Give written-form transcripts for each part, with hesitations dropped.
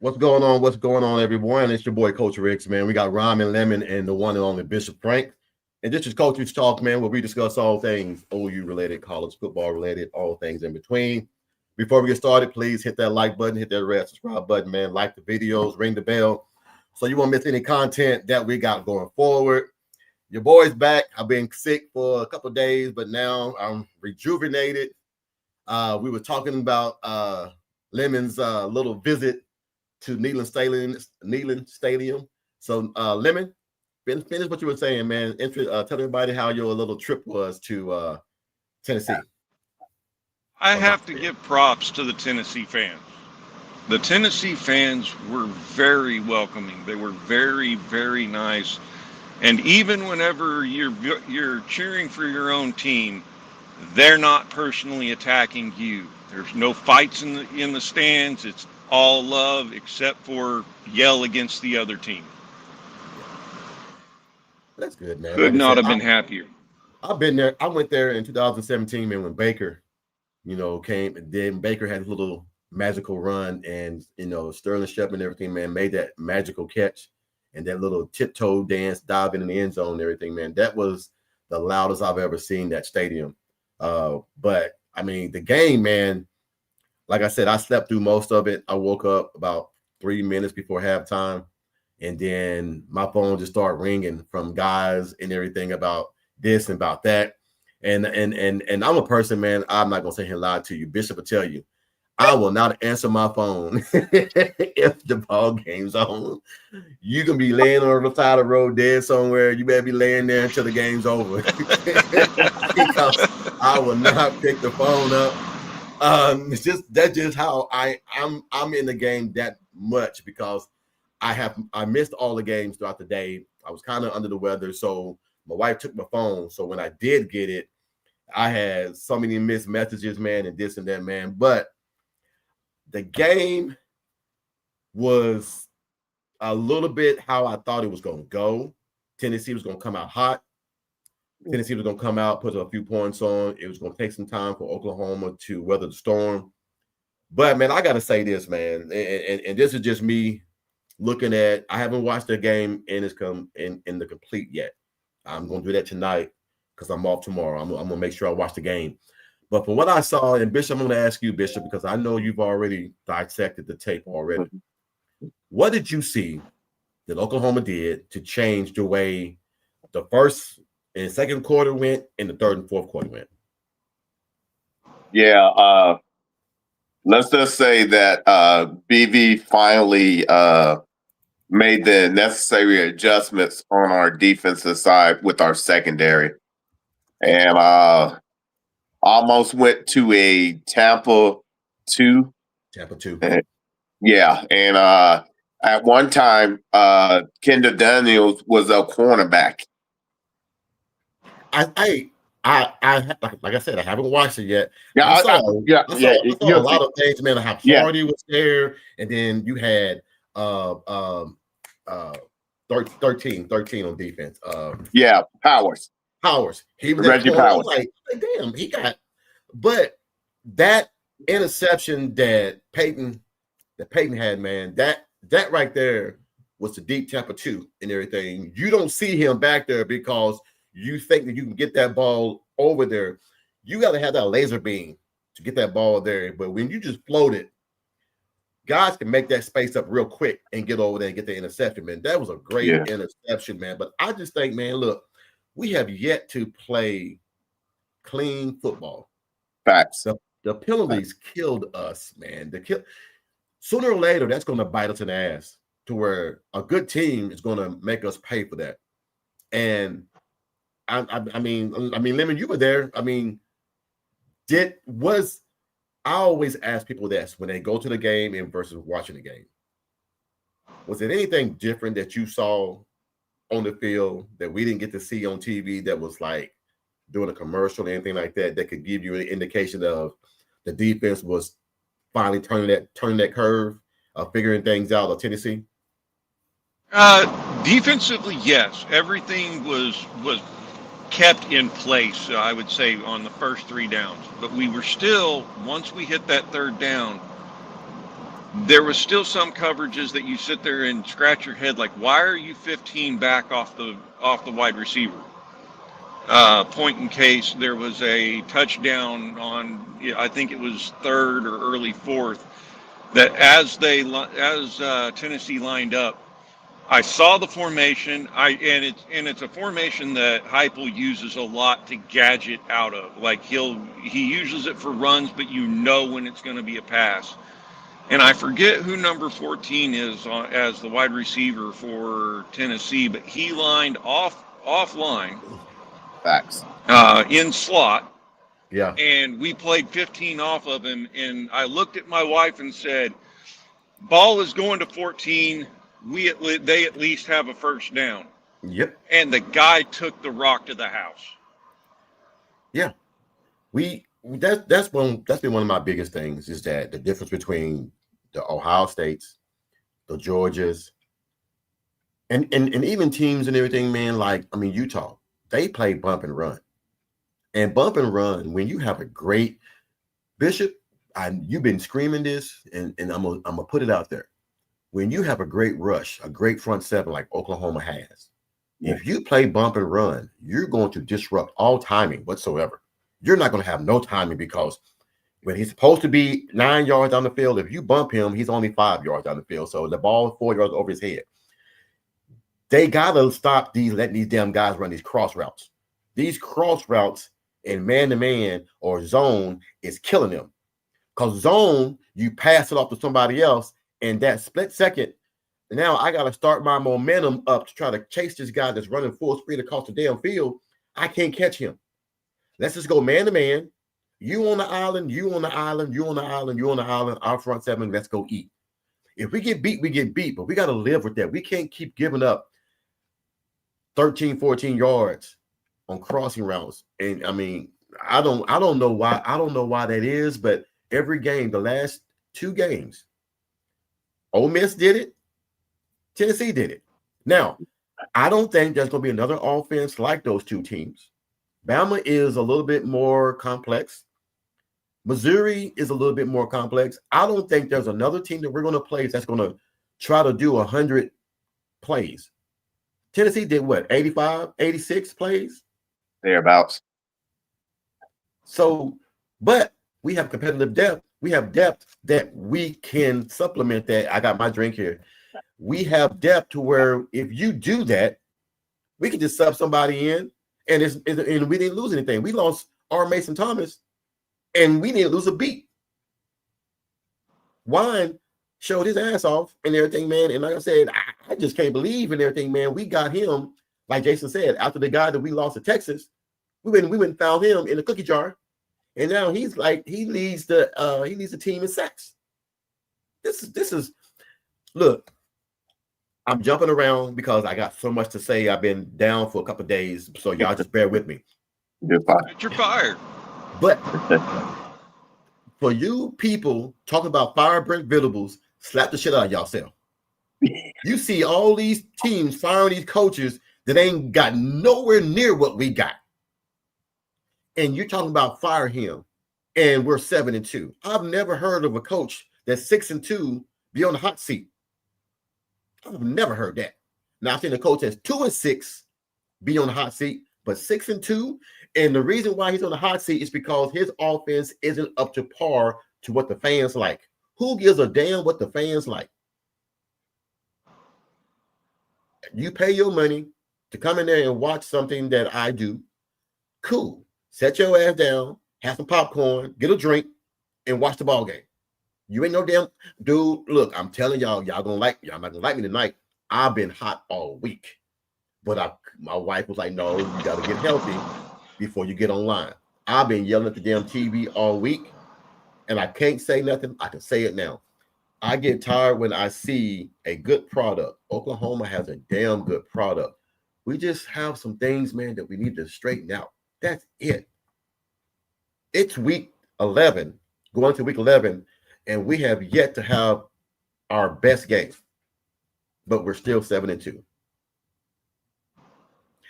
What's going on? What's going on, everyone? It's your boy, Coach Riggs, man. We got Rhyme and Lemon and the one and only Bishop Frank. And this is Coach's Talk, man, where we discuss all things OU related, college football related, all things in between. Before we get started, please hit that like button, hit that red subscribe button, man. Like the videos, ring the bell so you won't miss any content that we got going forward. Your boy's back. I've been sick for a couple of days, but now I'm rejuvenated. We were talking about Lemon's little visit to Neyland Stadium. So, Lemon, finish what you were saying, man. Tell everybody how your little trip was to Tennessee. I have to give props to the Tennessee fans. The Tennessee fans were very welcoming. They were very, very nice. And even whenever you're cheering for your own team, they're not personally attacking you. There's no fights in the stands. It's all love except for yell against the other team. That's good, man. Could not have been happier. I've been there. I went there in 2017, man, when Baker, came. And then Baker had his little magical run, and Sterling Shepard and everything, man, made that magical catch and that little tiptoe dance, diving in the end zone and everything, man. That was the loudest I've ever seen that stadium. But I mean, the game, man, like I said, I slept through most of it. I woke up about 3 minutes before halftime, and then my phone just started ringing from guys and everything about this and about that. And I'm a person, man, I'm not gonna sit here and lie to you. Bishop will tell you, I will not answer my phone if the ball game's on. You can be laying on the side of the road dead somewhere. You better be laying there until the game's over. Because I will not pick the phone up. That's just how I'm in the game that much, because I missed all the games throughout the day. I was kind of under the weather, so my wife took my phone. So when I did get it, I had so many missed messages, man, and this and that, man. But the game was a little bit how I thought it was going to go. Tennessee was going to come out hot. Tennessee was going to come out, put a few points on. It was going to take some time for Oklahoma to weather the storm. But, man, I got to say this, man, and this is just me looking at – I haven't watched the game in the complete yet. I'm going to do that tonight because I'm off tomorrow. I'm going to make sure I watch the game. But from what I saw, and Bishop, I'm going to ask you, Bishop, because I know you've already dissected the tape already. What did you see that Oklahoma did to change the way the first and second quarter went and the third and fourth quarter went? Yeah, let's just say that BV finally made the necessary adjustments on our defensive side with our secondary. And almost went to a Tampa 2. Tampa 2. Yeah, and at one time, Kendall Daniels was a cornerback. I like I said, I haven't watched it yet. Yeah, I saw a lot of things, man. How Hardy was there, and then you had 13 on defense. Powers. He was Reggie Powers. Like, damn, he got. But that interception that Peyton had, man, that right there was the deep Tampa 2 and everything. You don't see him back there because you think that you can get that ball over there. You got to have that laser beam to get that ball there. But when you just float it, guys can make that space up real quick and get over there and get the interception, man. That was a great interception, man. But I just think, man, look, we have yet to play clean football. Facts. The penalties killed us, man. Sooner or later, that's going to bite us in the ass to where a good team is going to make us pay for that. And I mean, Lemon, you were there. I mean, I always ask people this when they go to the game and versus watching the game. Was there anything different that you saw on the field that we didn't get to see on TV that was like doing a commercial or anything like that could give you an indication of the defense was finally turning that curve, figuring things out of Tennessee? Defensively, yes. Everything was kept in place, I would say, on the first 3 downs. But we were still, once we hit that third down, there was still some coverages that you sit there and scratch your head like, why are you 15 back off the wide receiver? Point in case there was a touchdown on, I think it was third or early fourth, that as Tennessee lined up, I saw the formation. It's a formation that Heupel uses a lot to gadget out of. Like he uses it for runs, but you know when it's going to be a pass. And I forget who number 14 is as the wide receiver for Tennessee, but he lined offline. Facts. In slot. Yeah. And we played 15 off of him. And I looked at my wife and said, ball is going to 14. They at least have a first down. Yep. And the guy took the rock to the house. Yeah. That's been one of my biggest things, is that the difference between the Ohio States, the Georgias, and even teams and everything, man, like, I mean, Utah, they play bump and run. And bump and run, when you have a great Bishop, you've been screaming this, and I'm gonna put it out there. When you have a great rush, a great front seven like Oklahoma has, if you play bump and run, you're going to disrupt all timing whatsoever. You're not going to have no timing, because when he's supposed to be 9 yards down the field, if you bump him, he's only 5 yards down the field. So the ball is 4 yards over his head. They got to stop letting these damn guys run these cross routes. These cross routes in man-to-man or zone is killing them. Because zone, you pass it off to somebody else, and that split second, now I got to start my momentum up to try to chase this guy that's running full speed across the damn field. I can't catch him. Let's just go man-to-man. You on the island, you on the island, you on the island, you on the island, our front seven, let's go eat. If we get beat, we get beat, but we got to live with that. We can't keep giving up 13, 14 yards on crossing routes. And I mean, I don't know why that is, but every game, the last 2 games, Ole Miss did it, Tennessee did it. Now, I don't think there's going to be another offense like those 2 teams. Bama is a little bit more complex. Missouri is a little bit more complex. I don't think there's another team that we're going to play that's going to try to do 100 plays. Tennessee did what, 85, 86 plays? Thereabouts. So, but we have competitive depth. We have depth that we can supplement that. I got my drink here. We have depth to where if you do that, we can just sub somebody in, and we didn't lose anything. We lost R. Mason Thomas, and we didn't lose a beat. Wine showed his ass off and everything, man. And like I said, I just can't believe in everything, man. We got him, like Jason said, after the guy that we lost to Texas. We went and found him in a cookie jar, and now he's like he leads the team in sacks. This is look. I'm jumping around because I got so much to say. I've been down for a couple of days, so y'all just bear with me. You're fine. You're fired. But for you people talking about fire Brent Venables, slap the shit out of yourself. You see all these teams firing these coaches that ain't got nowhere near what we got. And you're talking about fire him, and we're 7-2. I've never heard of a coach that's 6-2 be on the hot seat. I've never heard that. Now I've seen a coach that's 2-6 be on the hot seat, but 6-2. And the reason why he's on the hot seat is because his offense isn't up to par to what the fans like. Who gives a damn what the fans like? You pay your money to come in there and watch something that I do. Cool. Set your ass down, have some popcorn, get a drink, and watch the ball game. You ain't no damn dude. Look, I'm telling y'all not gonna like me tonight. I've been hot all week, but my wife was like, "No, you got to get healthy before you get online." I've been yelling at the damn TV all week, and I can't say nothing. I can say it now. I get tired when I see a good product. Oklahoma has a damn good product. We just have some things, man, that we need to straighten out. That's it. It's week 11, going to week 11. And we have yet to have our best game, but we're still 7-2.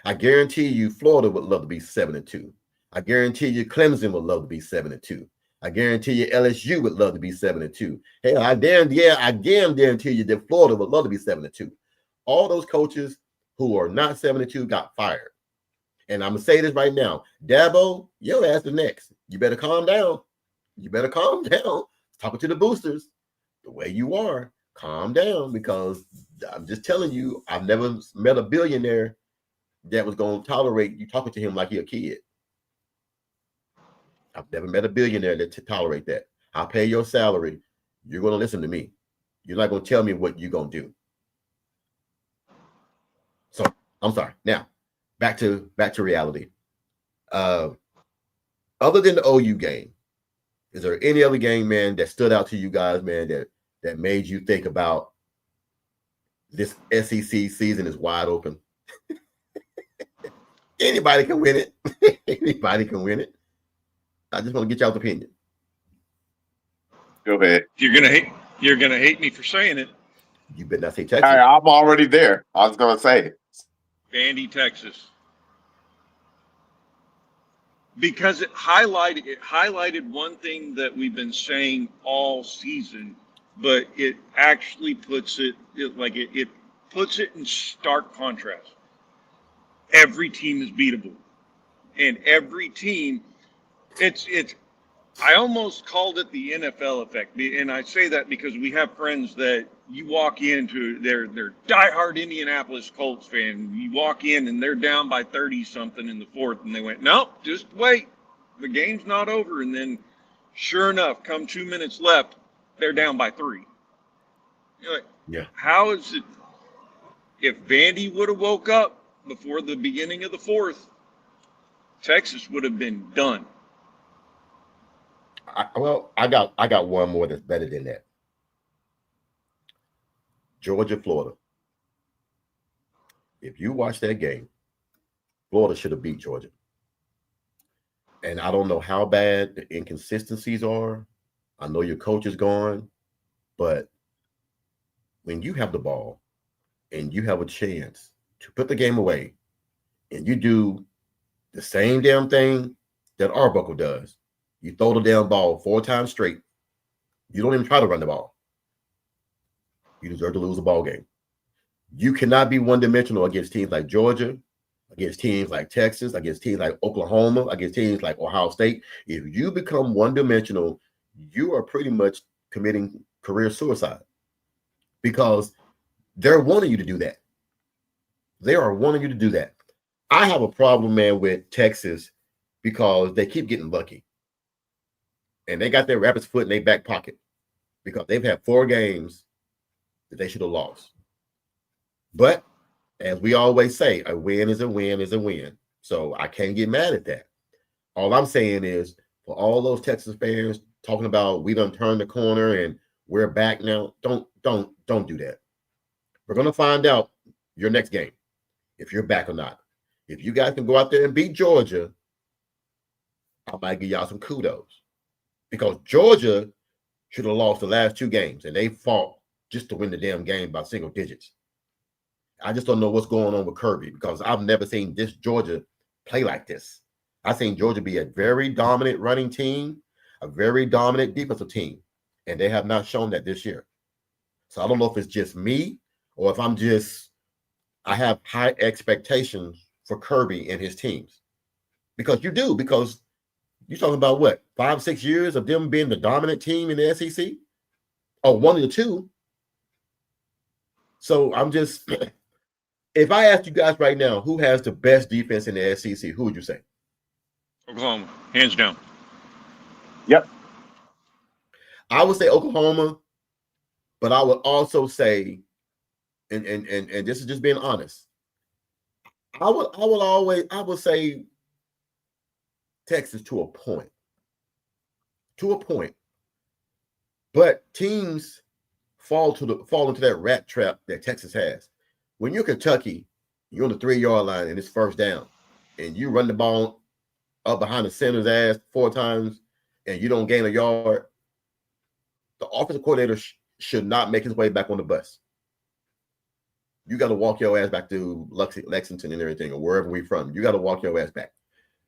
I guarantee you Florida would love to be 7-2. I guarantee you Clemson would love to be 7-2. I guarantee you LSU would love to be 7-2. Hell, I guarantee you that Florida would love to be 7-2. All those coaches who are not 7-2 got fired. And I'm gonna say this right now, Dabo, your ass is next. You better calm down. You better calm down. Talking to the boosters, the way you are, calm down, because I'm just telling you, I've never met a billionaire that was gonna tolerate you talking to him like he a kid. I've never met a billionaire that to tolerate that. I'll pay your salary. You're gonna listen to me. You're not gonna tell me what you're gonna do. So I'm sorry. Now, back to reality. Other than the OU game, is there any other game, man, that stood out to you guys, man, that made you think about this SEC season is wide open? Anybody can win it. Anybody can win it. I just want to get y'all's opinion. Go ahead. You're gonna hate me for saying it. You better not say Texas. All right, I'm already there. I was gonna say it. Vandy, Texas. Because it highlighted one thing that we've been saying all season, but it actually puts it puts it in stark contrast. Every team is beatable, and every team, it's. I almost called it the NFL effect, and I say that because we have friends that you walk into, they're diehard Indianapolis Colts fan. You walk in and they're down by 30 something in the fourth, and they went, nope, just wait, the game's not over. And then, sure enough, come 2 minutes left, they're down by 3. You're like, yeah. How is it? If Vandy would have woke up before the beginning of the fourth, Texas would have been done. I got one more that's better than that. Georgia, Florida. If you watch that game, Florida should have beat Georgia. And I don't know how bad the inconsistencies are. I know your coach is gone, but when you have the ball and you have a chance to put the game away, and you do the same damn thing that Arbuckle does, you throw the damn ball 4 times straight, you don't even try to run the ball, you deserve to lose a ball game. You cannot be one-dimensional against teams like Georgia, against teams like Texas, against teams like Oklahoma, against teams like Ohio State. If you become one-dimensional, you are pretty much committing career suicide, because they're wanting you to do that. They are wanting you to do that. I have a problem, man, with Texas because they keep getting lucky. And they got their rabbit's foot in their back pocket because they've had 4 games that they should have lost. But as we always say, a win is a win is a win. So I can't get mad at that. All I'm saying is, for all those Texas fans talking about we done turned the corner and we're back now, don't do that. We're gonna find out your next game if you're back or not. If you guys can go out there and beat Georgia, I might give y'all some kudos, because Georgia should have lost the last 2 games and they fought just to win the damn game by single digits. I just don't know what's going on with Kirby, because I've never seen this Georgia play like this. I've seen Georgia be a very dominant running team, a very dominant defensive team, and they have not shown that this year. So I don't know if it's just me or if I have high expectations for Kirby and his teams. Because you do, because you're talking about what, 5-6 years of them being the dominant team in the SEC? Oh, 1 of the 2. So I'm just, if I asked you guys right now, who has the best defense in the SEC, who would you say? Oklahoma, hands down. Yep. I would say Oklahoma, but I would also say, and this is just being honest, I would say Texas to a point. To a point. But teams fall into that rat trap that Texas has. When you're Kentucky, you're on the 3-yard line and it's first down, and you run the ball up behind the center's ass 4 times and you don't gain a yard, the offensive coordinator should not make his way back on the bus. You got to walk your ass back to Lexington and everything, or wherever we're from. You got to walk your ass back,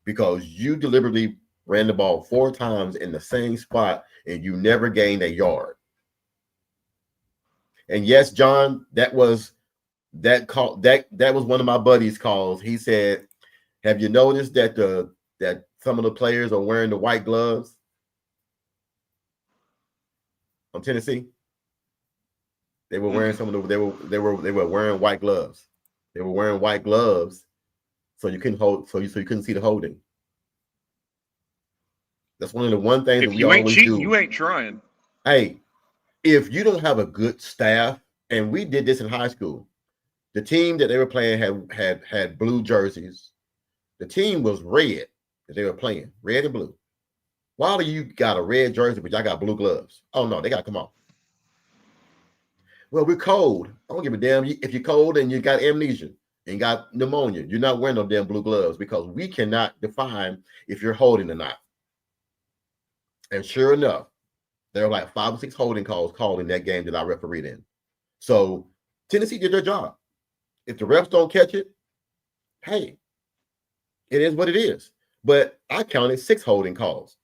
because you deliberately ran the ball 4 times in the same spot, and you never gained a yard. And yes, John, that was one of my buddies' calls. He said, "Have you noticed that some of the players are wearing the white gloves on Tennessee? They were wearing they were wearing white gloves. They were wearing white gloves so you couldn't hold so you couldn't see the holding. That's one of the one things that If we you ain't always cheating, do. you ain't trying. Hey, if you don't have a good staff, and we did this in high school, the team that they were playing had blue jerseys. The team was red that they were playing, red and blue. Why do you got a red jersey but y'all got blue gloves? Oh no, they got to come off. Well, we're cold. I don't give a damn if you're cold and you got amnesia and got pneumonia. You're not wearing no damn blue gloves because we cannot define if you're holding or not. And sure enough, there were like 5 or 6 holding calls called in that game that I refereed in. So Tennessee did their job. If the refs don't catch it, hey, it is what it is. But I counted 6 holding calls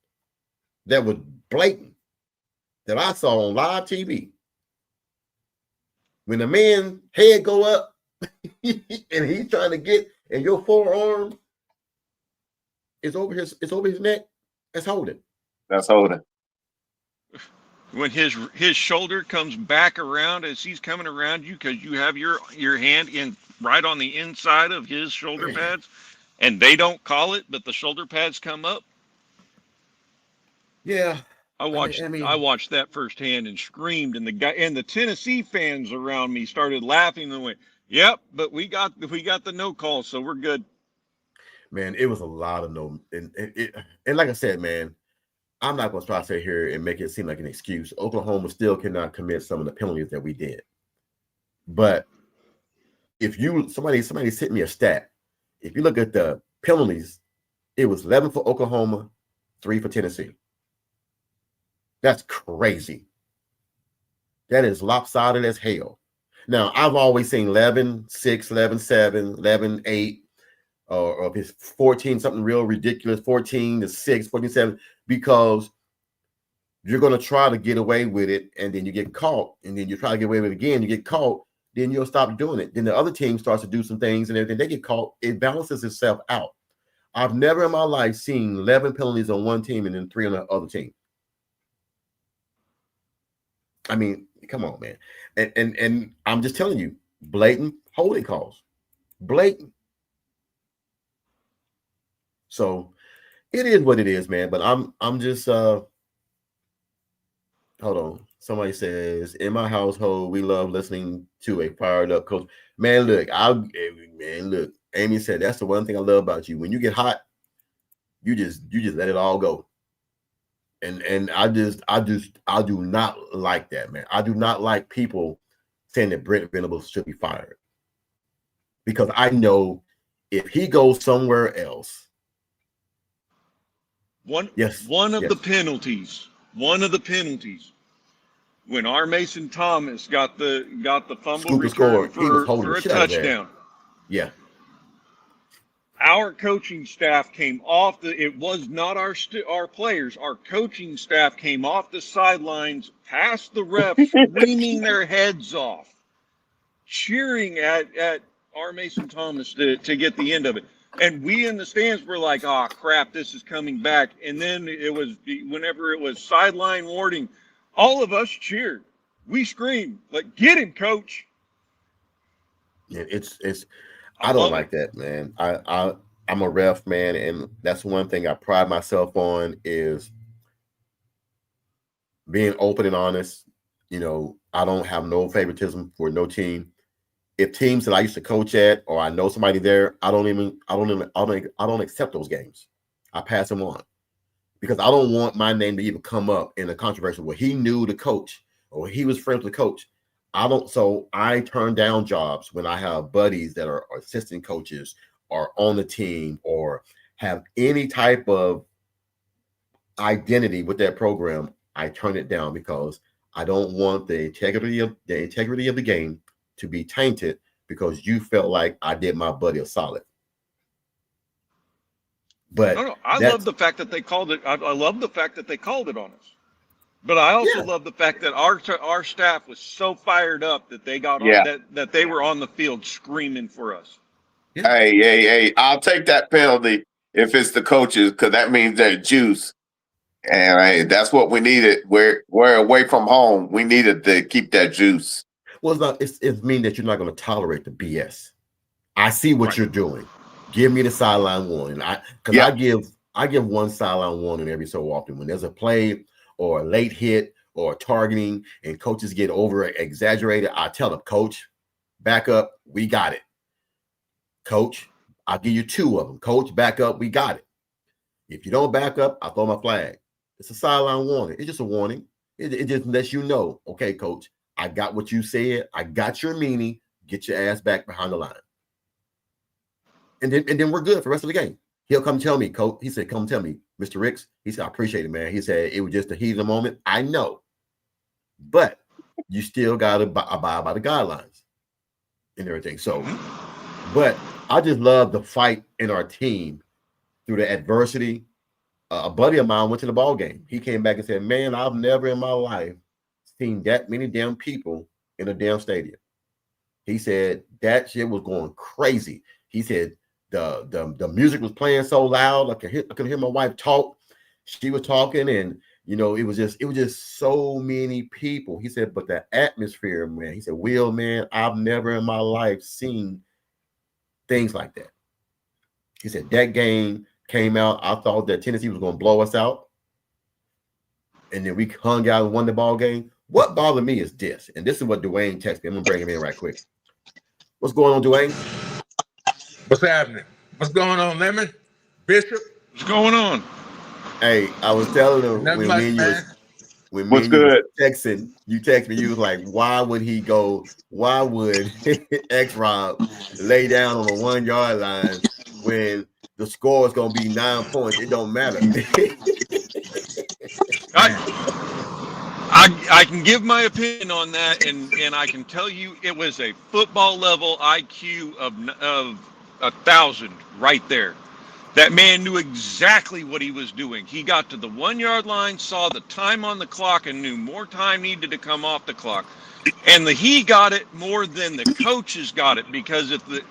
that was blatant that I saw on live TV. When the man's head go up and he's trying to get, and your forearm is over his neck, that's holding. That's holding. When his shoulder comes back around as he's coming around you because you have your hand in right on the inside of his shoulder pads, and they don't call it, but the shoulder pads come up. Yeah. I watched that firsthand and screamed, and the Tennessee fans around me started laughing and went, "Yep, but we got the no call, so we're good." Man, it was a lot of no, and like I said, man, I'm not going to try to sit here and make it seem like an excuse. Oklahoma still cannot commit some of the penalties that we did. But if somebody sent me a stat, if you look at the penalties, it was 11 for Oklahoma, 3 for Tennessee. That's crazy. That is lopsided as hell. Now, I've always seen 11-6, 11-7, 11-8, or if it's 14, something real ridiculous, 14-6, 14-7, because you're going to try to get away with it, and then you get caught, and then you try to get away with it again, you get caught, then you'll stop doing it. Then the other team starts to do some things, and everything, they get caught. It balances itself out. I've never in my life seen 11 penalties on one team and then 3 on the other team. I mean, come on, man. And I'm just telling you, blatant holding calls. Blatant. So it is what it is, man. But I'm just hold on. Somebody says, in my household, we love listening to a fired up coach. Man, look, look, Amy said that's the one thing I love about you. When you get hot, you just let it all go. And I do not like that, man. I do not like people saying that Brent Venables should be fired, because I know if he goes somewhere else. One of the penalties, when R. Mason Thomas got the fumble return for a touchdown. Yeah. Our coaching staff came off it was not our players. Our coaching staff came off the sidelines, past the ref, screaming their heads off, cheering at R. Mason Thomas to get the end of it. And we in the stands were like, "Oh crap, this is coming back." And then whenever it was sideline warning, all of us cheered. We screamed, like, "Get him, coach!" Yeah, I don't like that, man. I'm a ref, man, and that's one thing I pride myself on is being open and honest. You know, I don't have no favoritism for no team. If teams that I used to coach at, or I know somebody there, I don't accept those games. I pass them on, because I don't want my name to even come up in a controversy where he knew the coach or he was friends with the coach. So I turn down jobs when I have buddies that are assistant coaches or on the team or have any type of identity with that program. I turn it down because I don't want the integrity of the game to be tainted because you felt like I did my buddy a solid. But No, I love the fact that they called it. I love the fact that they called it on us. But I also love the fact that our staff was so fired up that they got Yeah. that they were on the field screaming for us. Yeah. Hey, I'll take that penalty if it's the coaches, because that means they're juice. And hey, that's what we needed. We're away from home. We needed to keep that juice. Well, it's not. It means that you're not going to tolerate the BS. I see what you're doing. Give me the sideline warning. I give one sideline warning every so often when there's a play or a late hit or targeting and coaches get over exaggerated. I tell them, coach, back up. We got it. Coach, I'll give you 2 of them. Coach, back up. We got it. If you don't back up, I'll throw my flag. It's a sideline warning. It's just a warning. It just lets you know, okay, coach, I got what you said. I got your meaning. Get your ass back behind the line. And then we're good for the rest of the game. He'll come tell me, coach. He said, come tell me, Mr. Ricks. He said, I appreciate it, man. He said, it was just a heat of the moment. I know. But you still got to abide by the guidelines and everything. So, but I just love the fight in our team through the adversity. A buddy of mine went to the ball game. He came back and said, man, I've never in my life seen that many damn people in a damn stadium. He said that shit was going crazy. He said the music was playing so loud. I could hear my wife talk. She was talking, and it was just so many people. He said, but the atmosphere, man. He said, Will, man, I've never in my life seen things like that. He said that game came out. I thought that Tennessee was going to blow us out, and then we hung out and won the ball game. What bothered me is this, and this is what Dwayne texted me. I'm gonna bring him in right quick. What's going on, Dwayne? What's happening? What's going on, Lemon? Bishop? What's going on? Hey, I was telling him What's good? Texting, you text me, you was like, why would X-Rob lay down on the 1 yard line when the score is going to be 9 points? It don't matter. I can give my opinion on that, and I can tell you it was a football level IQ of 1,000 right there. That man knew exactly what he was doing. He got to the 1 yard line, saw the time on the clock, and knew more time needed to come off the clock. And he got it more than the coaches got it, because if the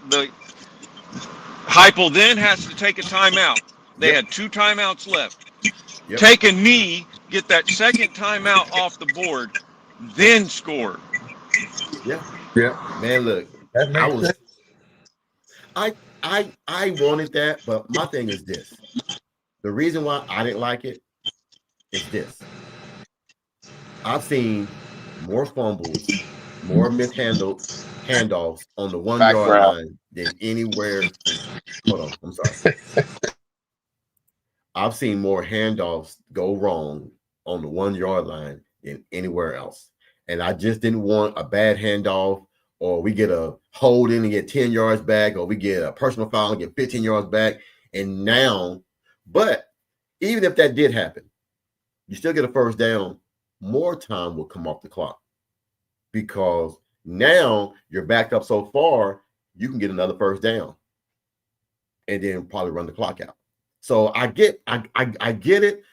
Heupel then has to take a timeout. They had 2 timeouts left. Yep. Take a knee, get that second timeout off the board, then score. Yeah. Yeah. Man, look, I wanted that, but my thing is this. The reason why I didn't like it is this. I've seen more fumbles, more mishandled handoffs on the 1 yard line than anywhere. Hold on, I'm sorry. I've seen more handoffs go wrong on the 1 yard line than anywhere else. And I just didn't want a bad handoff, or we get a hold in and get 10 yards back, or we get a personal foul and get 15 yards back. And now, but even if that did happen, you still get a first down, more time will come off the clock, because now you're backed up so far, you can get another first down and then probably run the clock out. So I get it.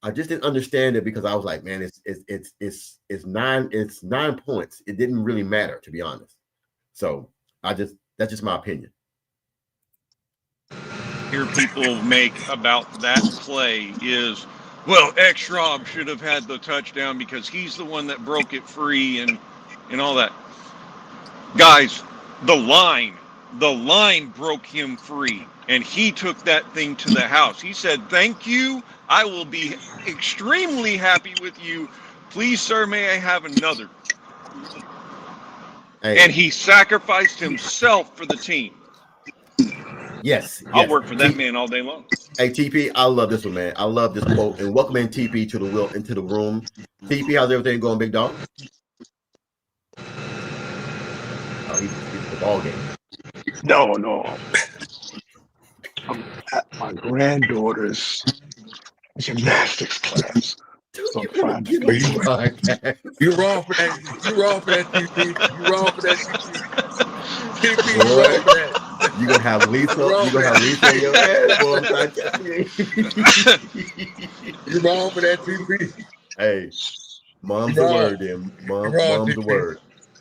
I just didn't understand it, because I was like, man, it's 9 points. It didn't really matter, to be honest. So that's just my opinion. Here people make about that play is, well, X-Rob should have had the touchdown because he's the one that broke it free and all that. Guys, the line broke him free, and he took that thing to the house. He said, thank you. I will be extremely happy with you. Please, sir, may I have another? Hey. And he sacrificed himself for the team. Yes. I'll work for that man all day long. Hey, TP, I love this one, man. I love this quote. And welcome in TP into the room. TP, how's everything going, big dog? Oh, he's the ball game. No. I'm at my granddaughter's gymnastics class. Dude, So you're I'm trying to You're wrong for that. You're wrong for that, TP. You're wrong for that, TP. TP, you're wrong for that. You gonna have Lisa. You gonna have Lisa on your ass, boy. I'm trying to tell you. You wrong for that, TP. Hey, mom's You're the wrong. word, then. You're wrong, Mom's the TP. word.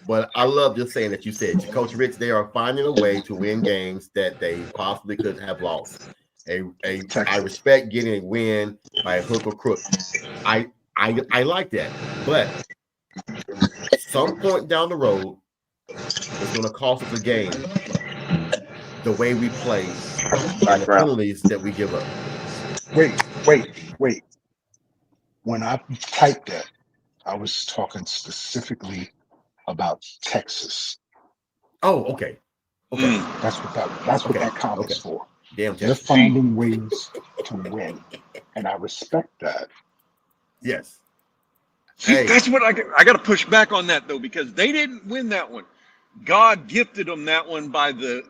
But I love just saying that you said, Coach Rich, they are finding a way to win games that they possibly could have lost. I respect getting a win by a hook or crook. I like that. But some point down the road, it's going to cost us a game. The way we play and the penalties that we give up. Wait. When I typed that, I was talking specifically about Texas. Oh, okay. That's what that comment's for. Damn, they're finding ways to win, and I respect that. Yes. See, that's what I got to push back on that though, because they didn't win that one. God gifted them that one by the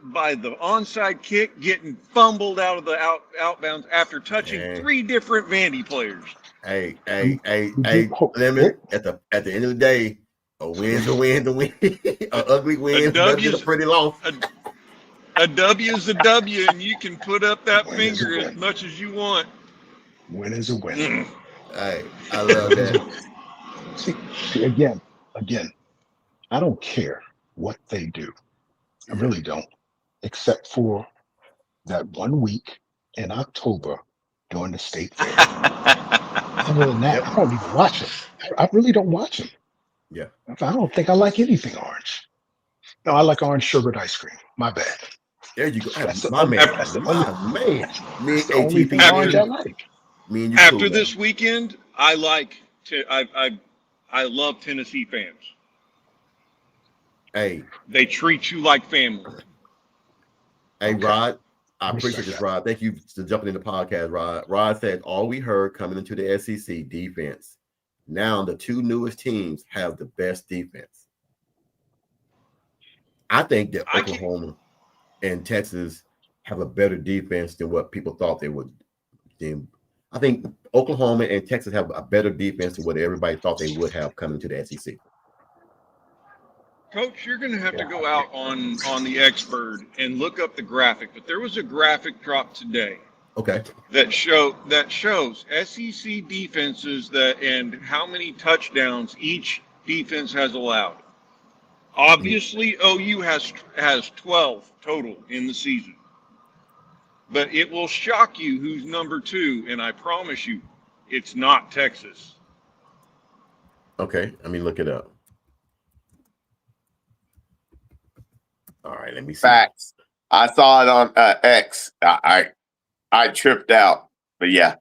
onside kick getting fumbled out of the outbounds after touching 3 different Vandy players. Hey, Lemon, at the end of the day, a win's a win. An ugly win is better than a pretty loss. A W is a W, and you can put up that finger as much as you want. Win is a win. Hey, I love that. See, again, I don't care what they do. I really don't, except for that 1 week in October during the state fair. Other than that, I don't even watch them. I really don't watch them. Yeah. I don't think I like anything orange. No, I like orange sugared ice cream. My bad. There you go. That's my man. That's the only thing orange I like. Me and you. After this weekend, I love Tennessee fans. Hey, they treat you like family. Hey, Rod, I appreciate this, Rod. Thank you for jumping in the podcast, Rod. Rod said, all we heard coming into the SEC defense. Now the 2 newest teams have the best defense. I think that Oklahoma and Texas have a better defense than what people thought they would. I think Oklahoma and Texas have a better defense than what everybody thought they would have coming to the SEC. Coach, you're going to have to go out on the Xbird and look up the graphic. But there was a graphic drop today. Okay. That shows SEC defenses and how many touchdowns each defense has allowed. Obviously, OU has 12 total in the season. But it will shock you who's number 2, and I promise you, it's not Texas. Okay, let me look it up. All right, let me see. Facts. I saw it on X. I tripped out, but yeah.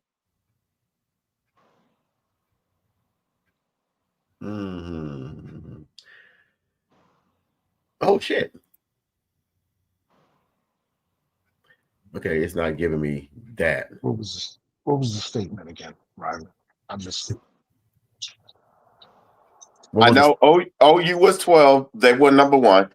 Oh shit. Okay, it's not giving me that. What was the statement again, Ryman? I missed it. I know OU was 12. They were number 1.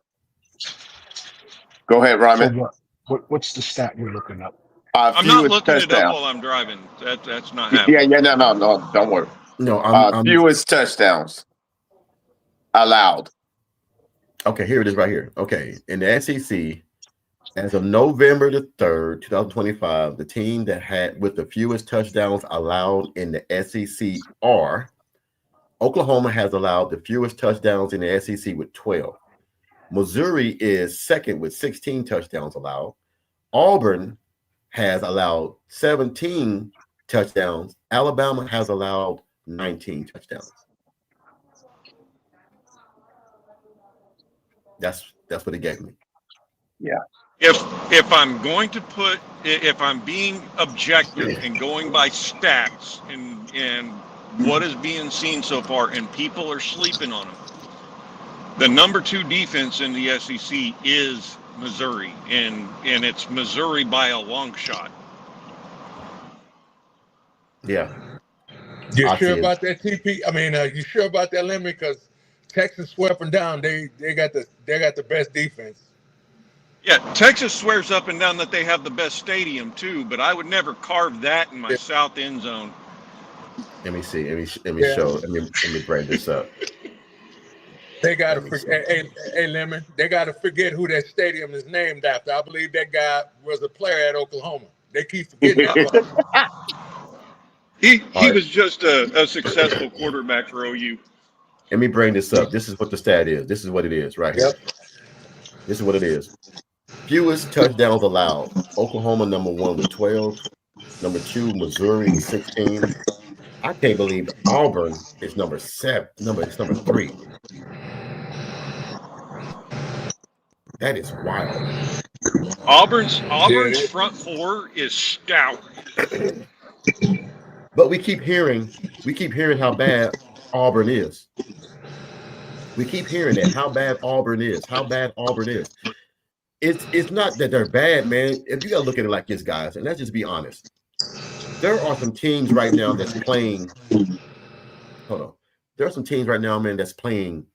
Go ahead, Ryman. So what's the stat you're looking up? I'm not looking it up while I'm driving. That's not happening. Yeah, no, don't worry. No, I'm fewest touchdowns allowed. Okay, here it is right here. Okay, in the SEC, as of November the 3rd, 2025, the team that had with the fewest touchdowns allowed in the SEC are Oklahoma has allowed the fewest touchdowns in the SEC with 12. Missouri is second with 16 touchdowns allowed. Auburn has allowed 17 touchdowns. Alabama has allowed 19 touchdowns. That's what it gave me. Yeah. If I'm being objective and going by stats and what is being seen so far, and people are sleeping on them, the number 2 defense in the SEC is Missouri, and it's Missouri by a long shot. Yeah. You sure about that, TP? I mean, you sure about that, Lemon? Because Texas swept them down. They got the best defense. Yeah, Texas swears up and down that they have the best stadium too, but I would never carve that in my south end zone. Let me see. Let me show. Let me bring this up. They got to forget. Hey, Lemon. They got to forget who that stadium is named after. I believe that guy was a player at Oklahoma. They keep forgetting that. He was just a successful quarterback for OU. Let me bring this up. This is what the stat is. This is what it is right here. This is what it is. Fewest touchdowns allowed. Oklahoma number 1 with 12. Number 2, Missouri with 16. I can't believe Auburn is number 7. It's number 3. That is wild. Auburn's front four is stout. But we keep hearing how bad Auburn is. We keep hearing that how bad Auburn is. It's not that they're bad, man. If you gotta look at it like this, guys, and let's just be honest. There are some teams right now that's playing. Hold on. There are some teams right now, man, that's playing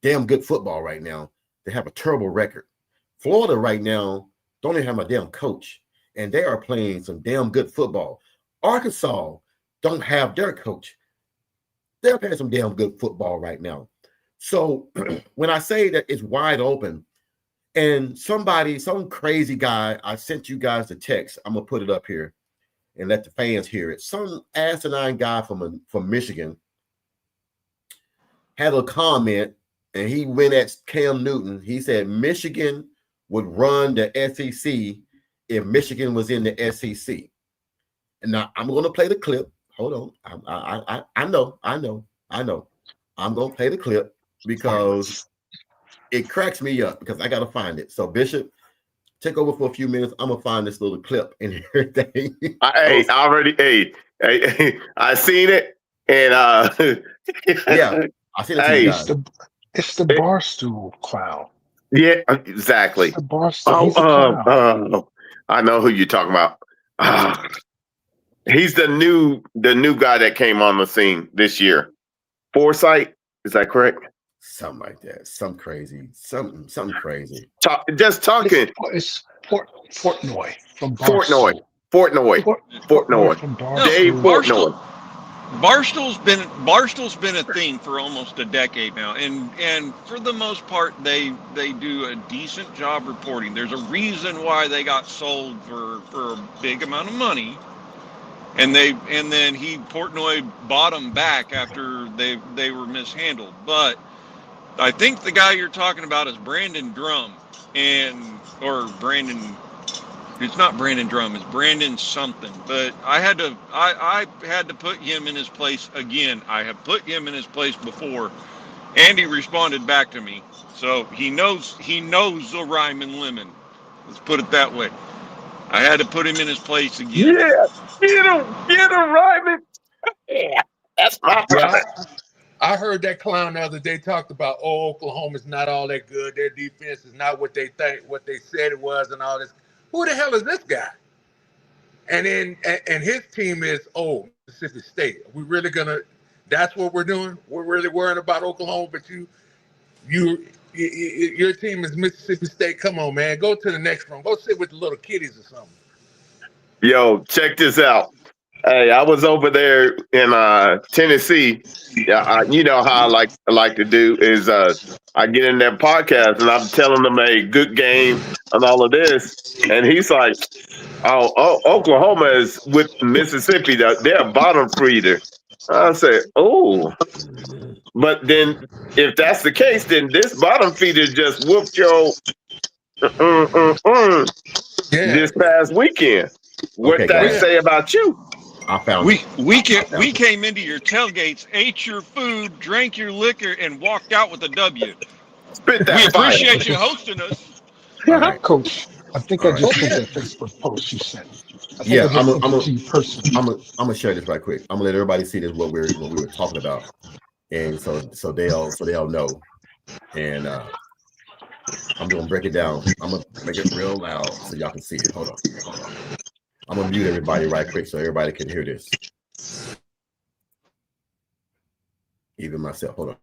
damn good football right now. They have a terrible record. Florida right now don't even have a damn coach, and they are playing some damn good football. Arkansas don't have their coach. They're playing some damn good football right now. So when I say that it's wide open, and some crazy guy, I sent you guys the text. I'm gonna put it up here and let the fans hear it. Some asinine guy from Michigan had a comment, and he went at Cam Newton. He said Michigan would run the SEC if Michigan was in the SEC. And now I'm going to play the clip. Hold on. I know. I'm going to play the clip because it cracks me up because I got to find it. So Bishop, take over for a few minutes. I'm going to find this little clip and everything. I seen it. And yeah, I seen it to you guys. It's the Barstool clown. Yeah, exactly. It's the Barstool. I know who you're talking about. He's the new guy that came on the scene this year. Forsythe, is that correct? Something like that. Something crazy. Something crazy. Just talking. It's Portnoy from Barstool. Portnoy from Barstool. Dave Portnoy. Barstool's been a thing for almost a decade now, and for the most part they do a decent job reporting. There's a reason why they got sold for a big amount of money, and then Portnoy bought them back after they were mishandled. But I think the guy you're talking about is Brandon Drum, It's not Brandon Drum. It's Brandon something. But I had to put him in his place again. I have put him in his place before. Andy responded back to me, so he knows the rhyme and lemon. Let's put it that way. I had to put him in his place again. Yeah, get him rhyming. Yeah, that's my brother. I heard that clown the other day talked about, Oklahoma's not all that good. Their defense is not what they said it was, and all this. Who the hell is this guy? And his team is Mississippi State. Are we really that's what we're doing? We're really worrying about Oklahoma, but your team is Mississippi State. Come on, man. Go to the next room. Go sit with the little kiddies or something. Yo, check this out. Hey, I was over there in Tennessee. Yeah, you know how I like to do is I get in their podcast and I'm telling them a good game and all of this, and he's like, "Oh, Oklahoma is with Mississippi. They're a bottom feeder." I said, "Oh," but then if that's the case, then this bottom feeder just whooped your this past weekend. What did that say about you? I found we came into your tailgates, ate your food, drank your liquor, and walked out with a W. Spit that we appreciate you hosting us. Right. Coach, I think I just sent that Facebook post you sent. I'm gonna share this right quick. I'm gonna let everybody see this what we were talking about, and so they'll know. And I'm gonna break it down. I'm gonna make it real loud so y'all can see it. Hold on. I'm gonna mute everybody right quick so everybody can hear this. Even myself. Hold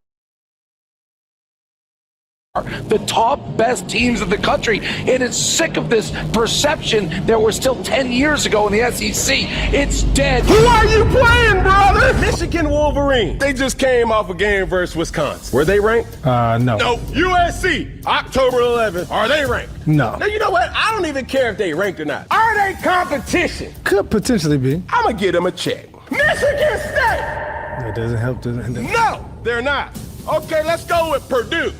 on. the top best teams in the country. It is sick of this perception that we're still 10 years ago in the SEC. It's dead. Who are you playing, brother? Michigan Wolverines. They just came off a game versus Wisconsin. Were they ranked? No. No. USC, October 11th. Are they ranked? No. Now, you know what? I don't even care if they ranked or not. Are they competition? Could potentially be. I'm going to get them a check. Michigan State! That doesn't help. No, they're not. Okay, let's go with Purdue.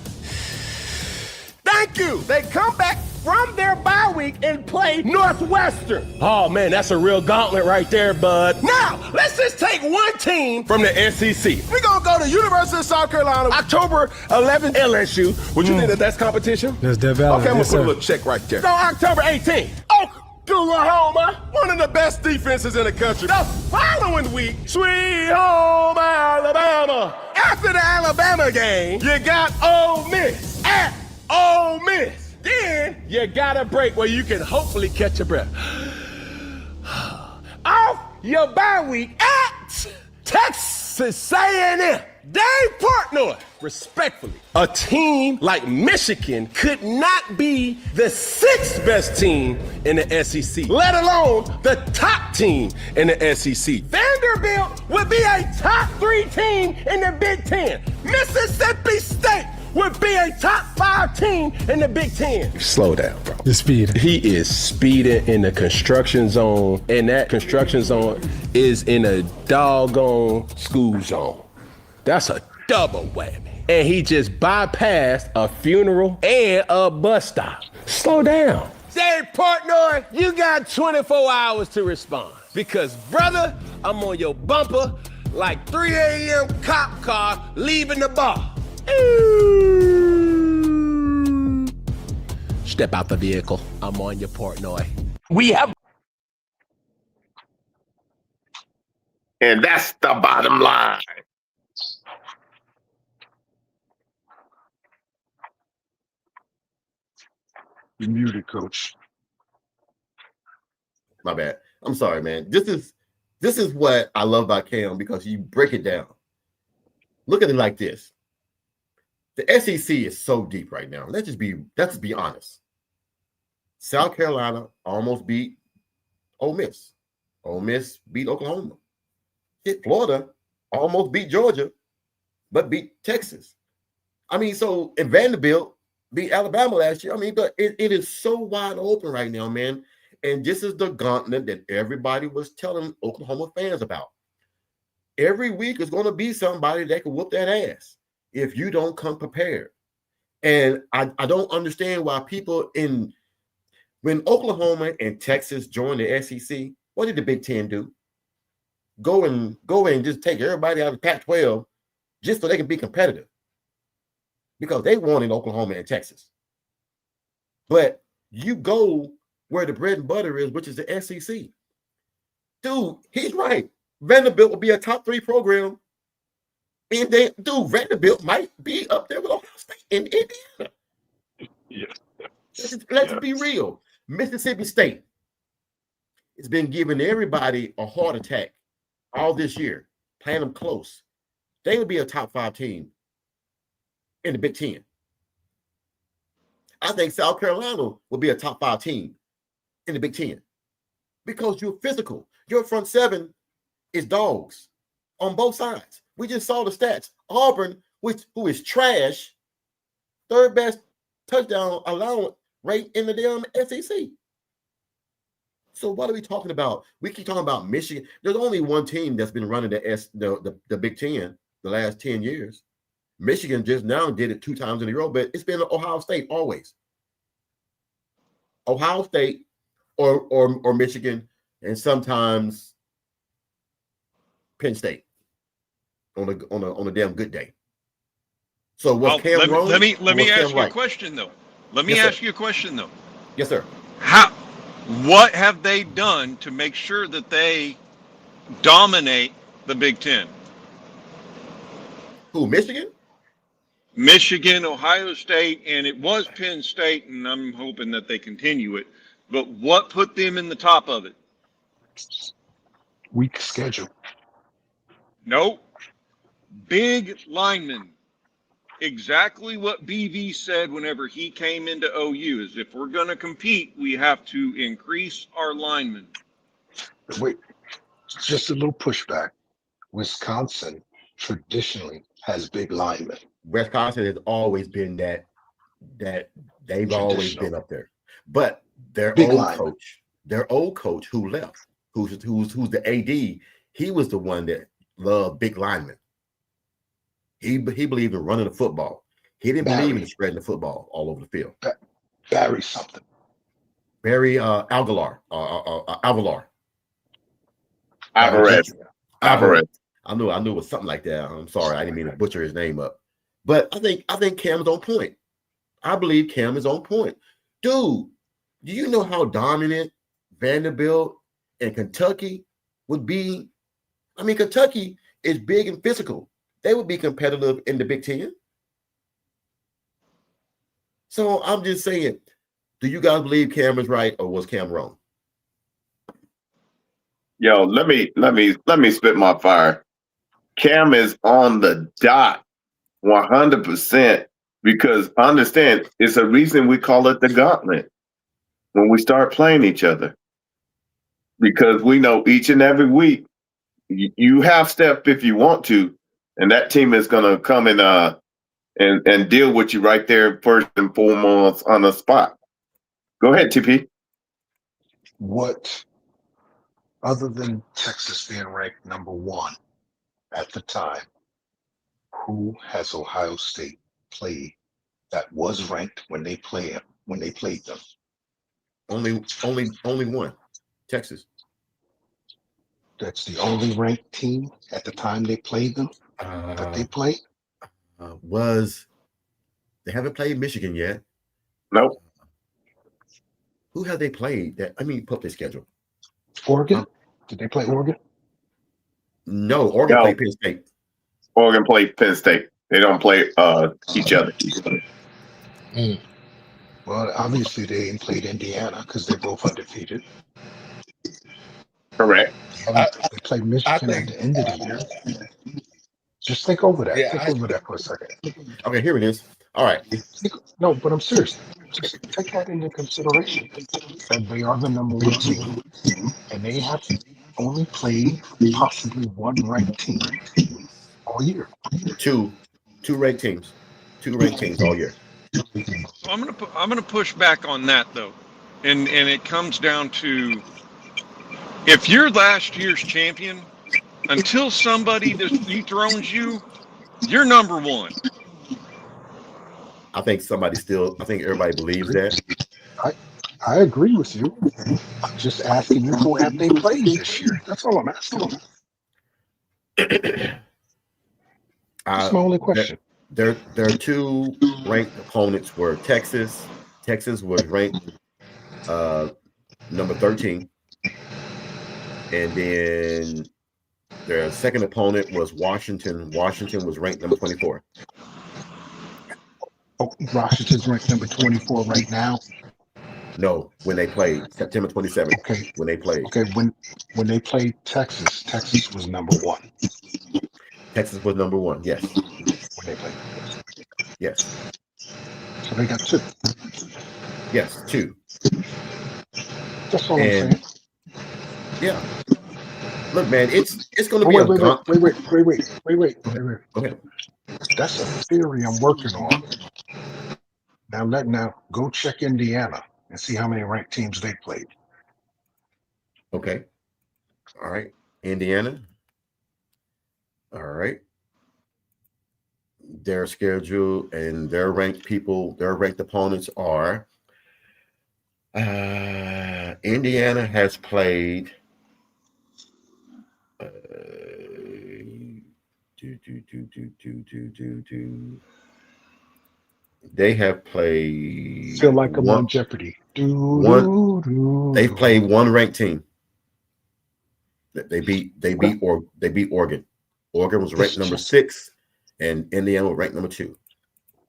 Thank you. They come back from their bye week and play Northwestern. Oh, man, that's a real gauntlet right there, bud. Now, let's just take one team from the SEC. We're going to go to University of South Carolina, October 11th, LSU. Would you think that that's competition? That's dead valid. Okay, I'm going Yes, to put a sir. little check right there. So, October 18th, Oklahoma, one of the best defenses in the country. The following week, sweet home Alabama. After the Alabama game, you got Ole Miss at Ole Miss. Then you got a break where you can hopefully catch your breath. Off your bye week at Texas A&M. Dave Portnoy, respectfully, a team like Michigan could not be the sixth best team in the SEC, let alone the top team in the SEC. Vanderbilt would be a top 3 team in the Big Ten. Mississippi State would be a top 5 team in the Big Ten. Slow down, bro. The speed. He is speeding in the construction zone, and that construction zone is in a doggone school zone. That's a double whammy. And he just bypassed a funeral and a bus stop. Slow down. Dave Portnoy, you got 24 hours to respond. Because, brother, I'm on your bumper like 3 a.m. cop car leaving the bar. Step out the vehicle. I'm on your Portnoy. We have And that's the bottom line. You're muted, coach. My bad. I'm sorry, man. This is what I love about Cam, because you break it down. Look at it like this. The SEC is so deep right now. Let's just be honest. South Carolina almost beat Ole Miss. Ole Miss beat Oklahoma. Florida almost beat Georgia, but beat Texas. I mean, so and Vanderbilt beat Alabama last year. I mean, but it is so wide open right now, man. And this is the gauntlet that everybody was telling Oklahoma fans about. Every week is going to be somebody that can whoop that ass if you don't come prepared. And I don't understand why people when Oklahoma and Texas joined the SEC, what did the Big Ten do? Go and just take everybody out of Pac-12 just so they can be competitive. Because they wanted Oklahoma and Texas. But you go where the bread and butter is, which is the SEC. Dude, he's right. Vanderbilt will be a top 3 program. And Vanderbilt might be up there with Ohio State and Indiana. Yeah. Let's be real. Mississippi State has been giving everybody a heart attack all this year, playing them close. They would be a top 5 team in the Big Ten. I think South Carolina will be a top 5 team in the Big Ten because you're physical. Your front 7 is dogs on both sides. We just saw the stats. Auburn, who is trash, 3rd best touchdown allowance rate in the damn SEC. So what are we talking about? We keep talking about Michigan. There's only one team that's been running the Big Ten the last 10 years. Michigan just now did it 2 times in a row, but it's been Ohio State always. Ohio State or Michigan, and sometimes Penn State on a damn good day. So was Cam wrong? Let me ask you right? a question though. Let me ask you a question though. Yes, sir. What have they done to make sure that they dominate the Big Ten? Who, Michigan? Michigan, Ohio State, and it was Penn State, and I'm hoping that they continue it. But what put them in the top of it? Weak schedule. Nope. Big linemen. exactly what BV said whenever he came into OU is if we're going to compete, we have to increase our linemen. Wait, just a little pushback. Wisconsin traditionally has big linemen. Wisconsin has always been that they've always Traditional been up there. But big linemen. their old coach who left, who's the AD, he was the one that loved big linemen. He believed in running the football. He didn't believe in Barry, spreading the football all over the field. Barry something. Barry Algalar, Alvalar. Alvarez. Alvarez. I knew it was something like that. I'm sorry, I didn't mean to butcher his name up. But I think Cam is on point. I believe Cam is on point. Dude, do you know how dominant Vanderbilt and Kentucky would be? I mean, Kentucky is big and physical. They would be competitive in the Big Ten. So I'm just saying, do you guys believe Cam is right or was Cam wrong? Yo, let me spit my fire. Cam is on the dot 100% because understand it's a reason we call it the gauntlet when we start playing each other. Because we know each and every week you have step if you want to, and that team is gonna come and deal with you right there first and foremost on the spot. Go ahead, TP. What, other than Texas being ranked number 1 at the time, who has Ohio State played that was ranked when they played them? Only one, Texas. That's the only ranked team at the time they played them that they played. They haven't played Michigan yet? Nope. Who have they played? Put their schedule. Oregon? Did they play Oregon? No, Oregon played Penn State. Oregon played Penn State. They don't play each other. Well, obviously they ain't played Indiana because they're both undefeated. Correct. They played Michigan at the end of the year. Just think over that. Yeah, think over that for a second. Okay, here it is. All right. No, but I'm serious. Just take that into consideration. That they are the number 1 team, and they have only played possibly one ranked team all year. Two ranked teams. 2 ranked teams all year. So I'm gonna push back on that though, and it comes down to if you're last year's champion, until somebody dethrones you, you're number 1. I think everybody believes that. I agree with you. I'm just asking you who have they played this year. That's all I'm asking. That's my only question. Their 2 ranked opponents were Texas. Texas was ranked number 13. And then their second opponent was Washington. Washington was ranked number 24. Oh, Washington's ranked number 24 right now. No, when they played September 27th. Okay. When they played. Okay, when they played Texas, Texas was number 1. Texas was number 1, yes. When they played. Yes. So they got 2. Yes, 2. That's all I'm saying. Yeah. Look, man, it's going to be wait. Go ahead. That's a theory I'm working on. Now go check Indiana and see how many ranked teams they played. Okay. All right. Indiana. All right. Their schedule and their ranked opponents are Indiana has played they have played Feel like I'm on Jeopardy. They've played 1 ranked team. They beat Oregon. Oregon was ranked number 6 and Indiana was ranked number 2.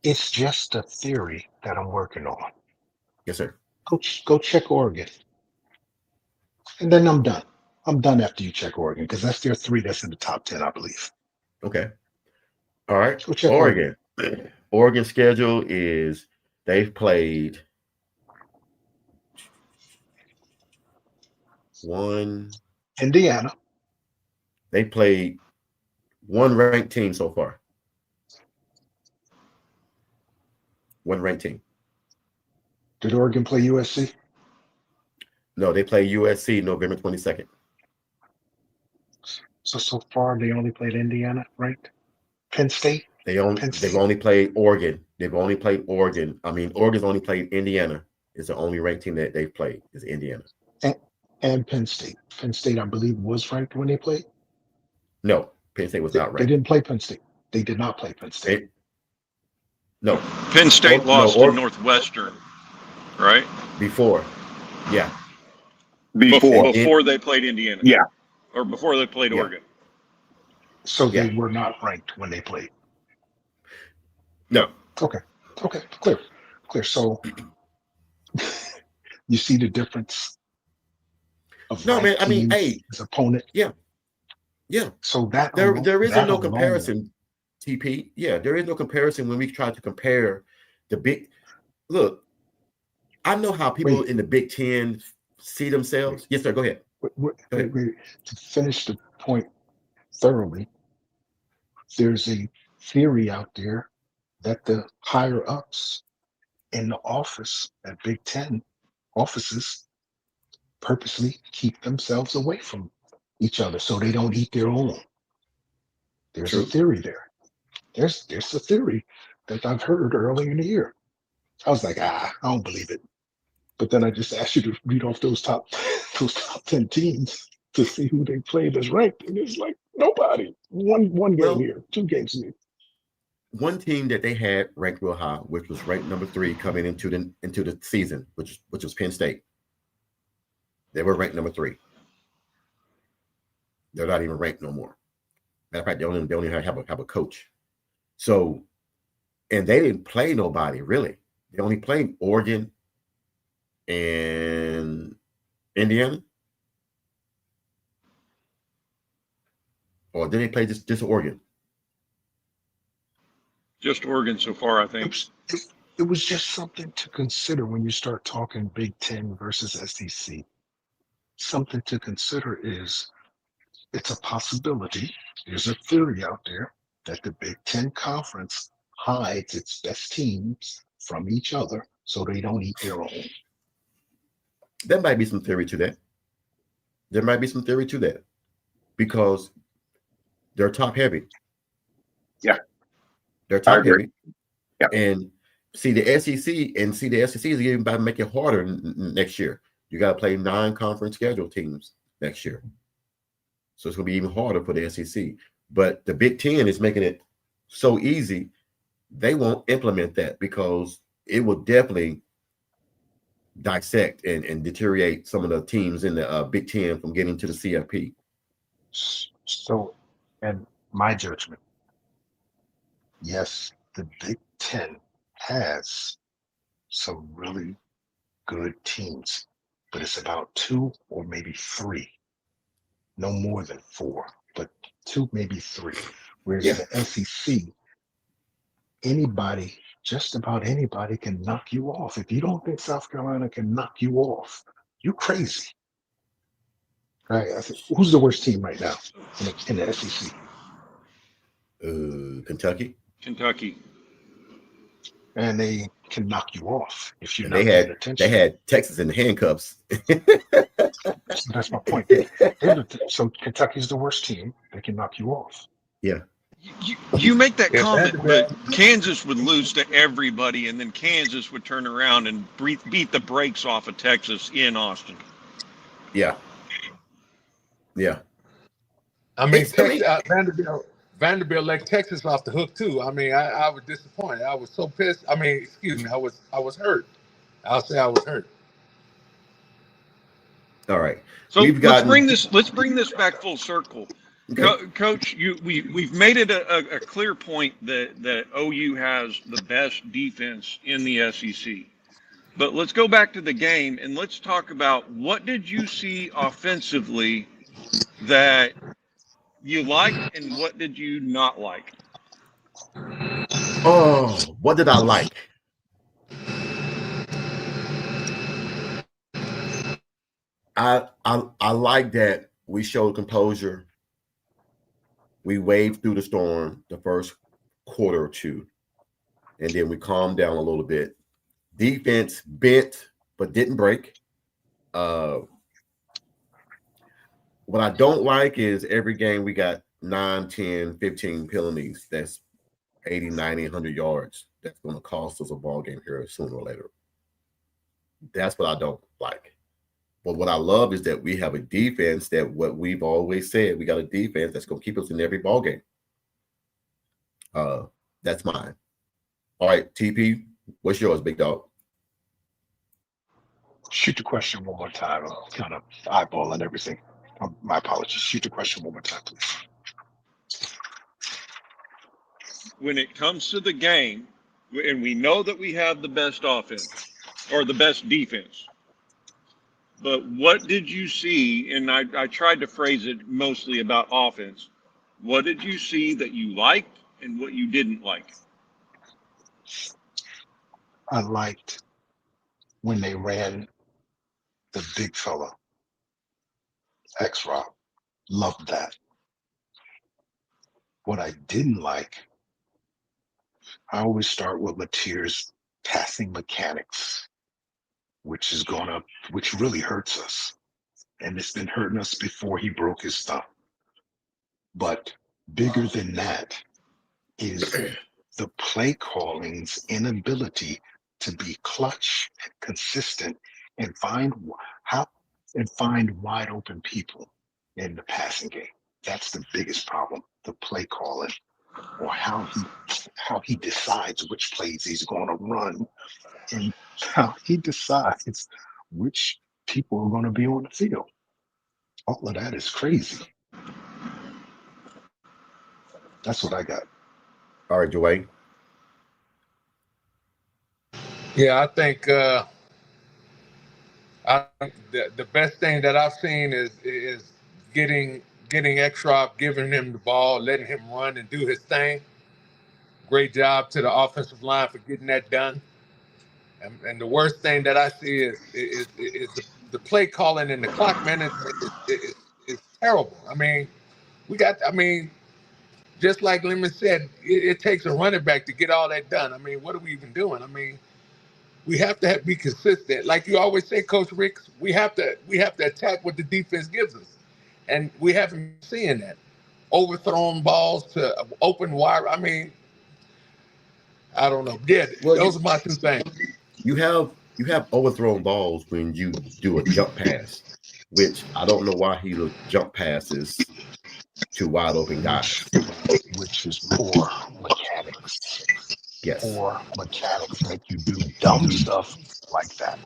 It's just a theory that I'm working on. Yes, sir. Go check Oregon. And then I'm done. I'm done after you check Oregon because that's their 3 that's in the top 10, I believe. Okay. All right. Go check Oregon. Oregon schedule is they've played Indiana. They played one ranked team so far. One ranked team. Did Oregon play USC? No, they play USC November 22nd. So far they only played Indiana, right? Penn State. They've only played Oregon. They've only played Oregon. I mean, Oregon's only played Indiana. Is the only ranked team that they've played is Indiana. And Penn State. Penn State, I believe, was ranked when they played. No, Penn State was not ranked. They didn't play Penn State. They did not play Penn State. No. Penn State lost to Northwestern, right? Before. Yeah. Before they played Indiana. Yeah. Or before they played Oregon. So they were not ranked when they played. No. Okay. Clear. So you see the difference of man. I mean, hey, his opponent. Yeah. So that there isn't no comparison, TP. Yeah, there is no comparison when we try to compare the big. Look, I know how people in the Big Ten see themselves. Yes, sir. Go ahead. To finish the point thoroughly, there's a theory out there that the higher ups in the office at Big Ten offices purposely keep themselves away from each other so they don't eat their own. There's a theory there. There's a theory that I've heard earlier in the year. I was like, I don't believe it. But then I just asked you to read off those top 10 teams to see who they played as ranked, and it's like nobody. One game here, 2 games here. One team that they had ranked real high, which was ranked number 3 coming into the season, which was Penn State. They were ranked number 3. They're not even ranked no more. Matter of fact, they only have a coach. So, and they didn't play nobody really. They only played Oregon and Indiana. Or did they play just Oregon? Just Oregon so far, I think. It was just something to consider when you start talking Big Ten versus SEC. Something to consider is it's a possibility. There's a theory out there that the Big Ten Conference hides its best teams from each other so they don't eat their own. There might be some theory to that. Because they're top heavy. Yeah. They're top heavy. Yeah. And see the SEC is even about to make it harder next year. You got to play 9 conference schedule teams next year. So it's going to be even harder for the SEC. But the Big Ten is making it so easy, they won't implement that because it will definitely dissect and deteriorate some of the teams in the Big Ten from getting to the CFP. So, and my judgment, yes, the Big Ten has some really good teams, but it's about 2 or maybe 3, no more than 4, but 2, maybe 3. Whereas the SEC, just about anybody can knock you off. If you don't think South Carolina can knock you off, you're crazy. Right? Who's the worst team right now in the SEC? Kentucky. And they can knock you off if you're not paying attention. They had Texas in the handcuffs. So that's my point. So Kentucky's the worst team. They can knock you off. Yeah. You make that comment, but Kansas would lose to everybody, and then Kansas would turn around and beat the brakes off of Texas in Austin. Yeah. I mean, Vanderbilt let Texas off the hook too. I mean, I was disappointed. I was so pissed. I mean, excuse me, I was hurt. I'll say I was hurt. All right. So let's bring this back full circle. Okay. Coach, we've made it a clear point that OU has the best defense in the SEC. But let's go back to the game and let's talk about what did you see offensively that you liked and what did you not like? Oh, what did I like? I like that we showed composure. We waved through the storm the first quarter or two, and then we calmed down a little bit. Defense bent but didn't break. Uh, what I don't like is every game we got 9, 10, 15 penalties. That's 80, 90, 100 yards. That's going to cost us a ball game here sooner or later. That's what I don't like. But what I love is that we have a defense that what we've always said, we got a defense that's going to keep us in every ball game. That's mine. All right, TP, what's yours, big dog? Shoot the question one more time. I'm kind of eyeballing everything. My apologies. Shoot the question one more time, please. When it comes to the game, and we know that we have the best offense or the best defense, but what did you see? And I tried to phrase it mostly about offense. What did you see that you liked and what you didn't like? I liked when they ran the big fella, X-Rob. Loved that. What I didn't like, I always start with Mateer's passing mechanics, which really hurts us. And it's been hurting us before he broke his thumb. But bigger than that is the play calling's inability to be clutch and consistent and find wide open people in the passing game. That's the biggest problem, the play calling, or how he decides which plays he's going to run and how he decides which people are going to be on the field. All of that is crazy. That's what I got. All right, Dwayne. Yeah, I think the best thing that I've seen is getting X-Rob, giving him the ball, letting him run and do his thing. Great job to the offensive line for getting that done. And the worst thing that I see is the play calling and the clock management is terrible. I mean, just like Lemon said, it takes a running back to get all that done. I mean, what are we even doing? I mean, we have to be consistent. Like you always say, Coach Ricks, we have to attack what the defense gives us, and we haven't been seeing that. Overthrown balls to open wide. I mean, I don't know. Yeah, Well, those are my two things. you have overthrown balls when you do a jump pass, which I don't know why he jump passes to wide open guys. Which is poor mechanics. Yes. Poor mechanics make you do dumb stuff like that.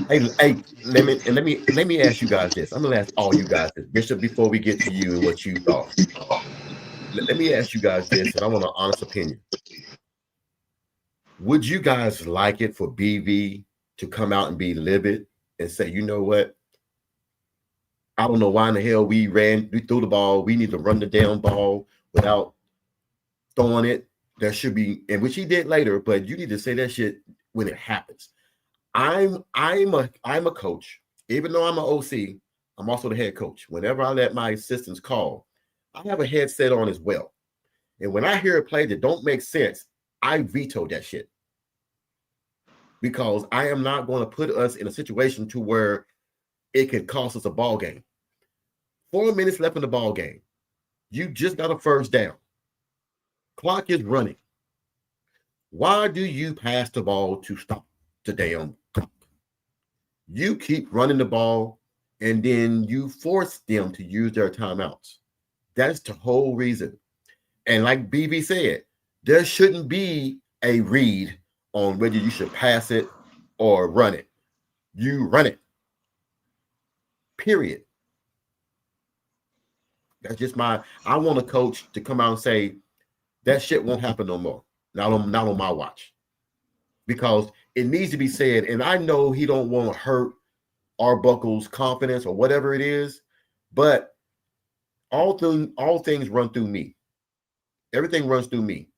Hey, let me ask you guys this. I'm gonna ask all you guys this, Bishop, before we get to you and what you thought. Let me ask you guys this, and I want an honest opinion. Would you guys like it for BV to come out and be livid and say, you know what? I don't know why in the hell we threw the ball. We need to run the damn ball without throwing it. There should be, and which he did later, but you need to say that shit when it happens. I'm a coach. Even though I'm an OC, I'm also the head coach. Whenever I let my assistants call, I have a headset on as well. And when I hear a play that don't make sense, I veto that shit. Because I am not going to put us in a situation to where it can cost us a ball game. 4 minutes left in the ball game. You just got a first down. Clock is running. Why do you pass the ball to stop the damn clock? You keep running the ball, and then you force them to use their timeouts. That's the whole reason. And like BB said, there shouldn't be a read on whether you should pass it or run it. You run it. Period. That's just I want a coach to come out and say, that shit won't happen no more. Not on my watch. Because it needs to be said, and I know he don't want to hurt Arbuckle's confidence or whatever it is, but all things run through me. Everything runs through me.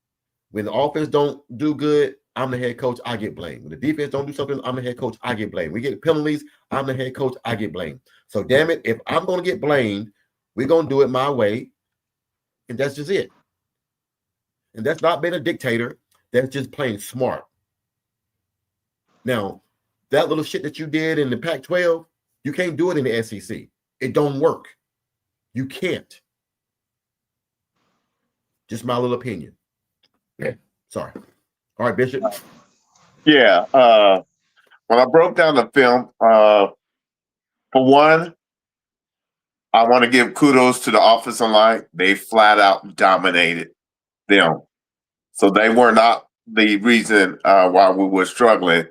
When the offense don't do good, I'm the head coach, I get blamed. When the defense don't do something, I'm the head coach, I get blamed. We get penalties, I'm the head coach, I get blamed. So damn it, if I'm going to get blamed, we're going to do it my way. And that's just it. And that's not being a dictator. That's just playing smart. Now, that little shit that you did in the Pac-12, you can't do it in the SEC. It don't work. You can't. Just my little opinion. Yeah. Sorry. All right, Bishop. Yeah. When I broke down the film, for one, I want to give kudos to the offensive line. They flat out dominated them. So they were not the reason why we were struggling.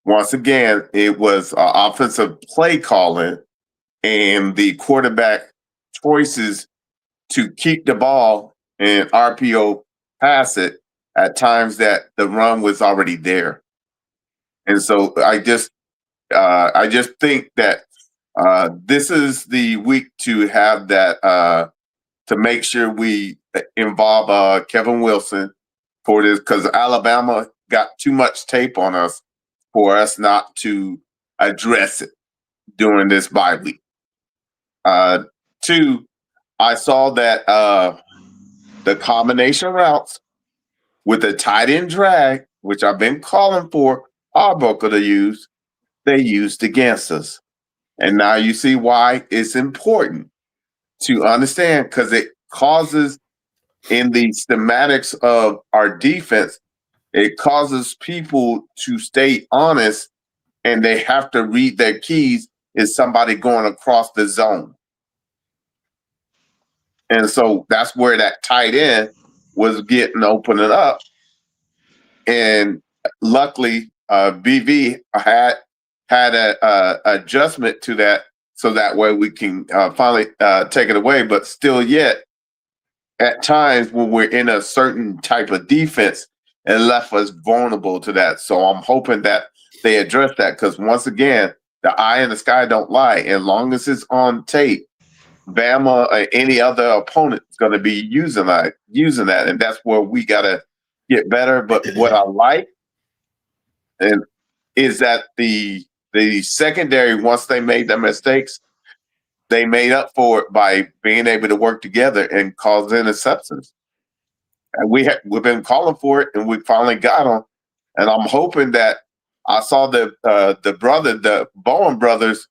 Once again, it was offensive play calling and the quarterback choices to keep the ball and RPO pass it at times that the run was already there. And so I just think that this is the week to have that to make sure we involve Kevin Wilson for this, because Alabama got too much tape on us for us not to address it during this bye week. Two, I saw that the combination routes with the tight end drag, which I've been calling for Arbuckle to use, they used against us. And now you see why it's important to understand, because it causes, in the schematics of our defense, it causes people to stay honest, and they have to read their keys. Is somebody going across the zone? And so that's where that tight end was getting opening up. And luckily, BV had a adjustment to that, so that way we can finally take it away. But still yet, at times when we're in a certain type of defense, it left us vulnerable to that. So I'm hoping that they address that, because once again, the eye in the sky don't lie. As long as it's on tape, Bama or any other opponent is going to be using that, and that's where we got to get better. But what I like is that the secondary, once they made their mistakes, they made up for it by being able to work together and cause interceptions. And we've been calling for it, and we finally got them. And I'm hoping that I saw the Bowen brothers.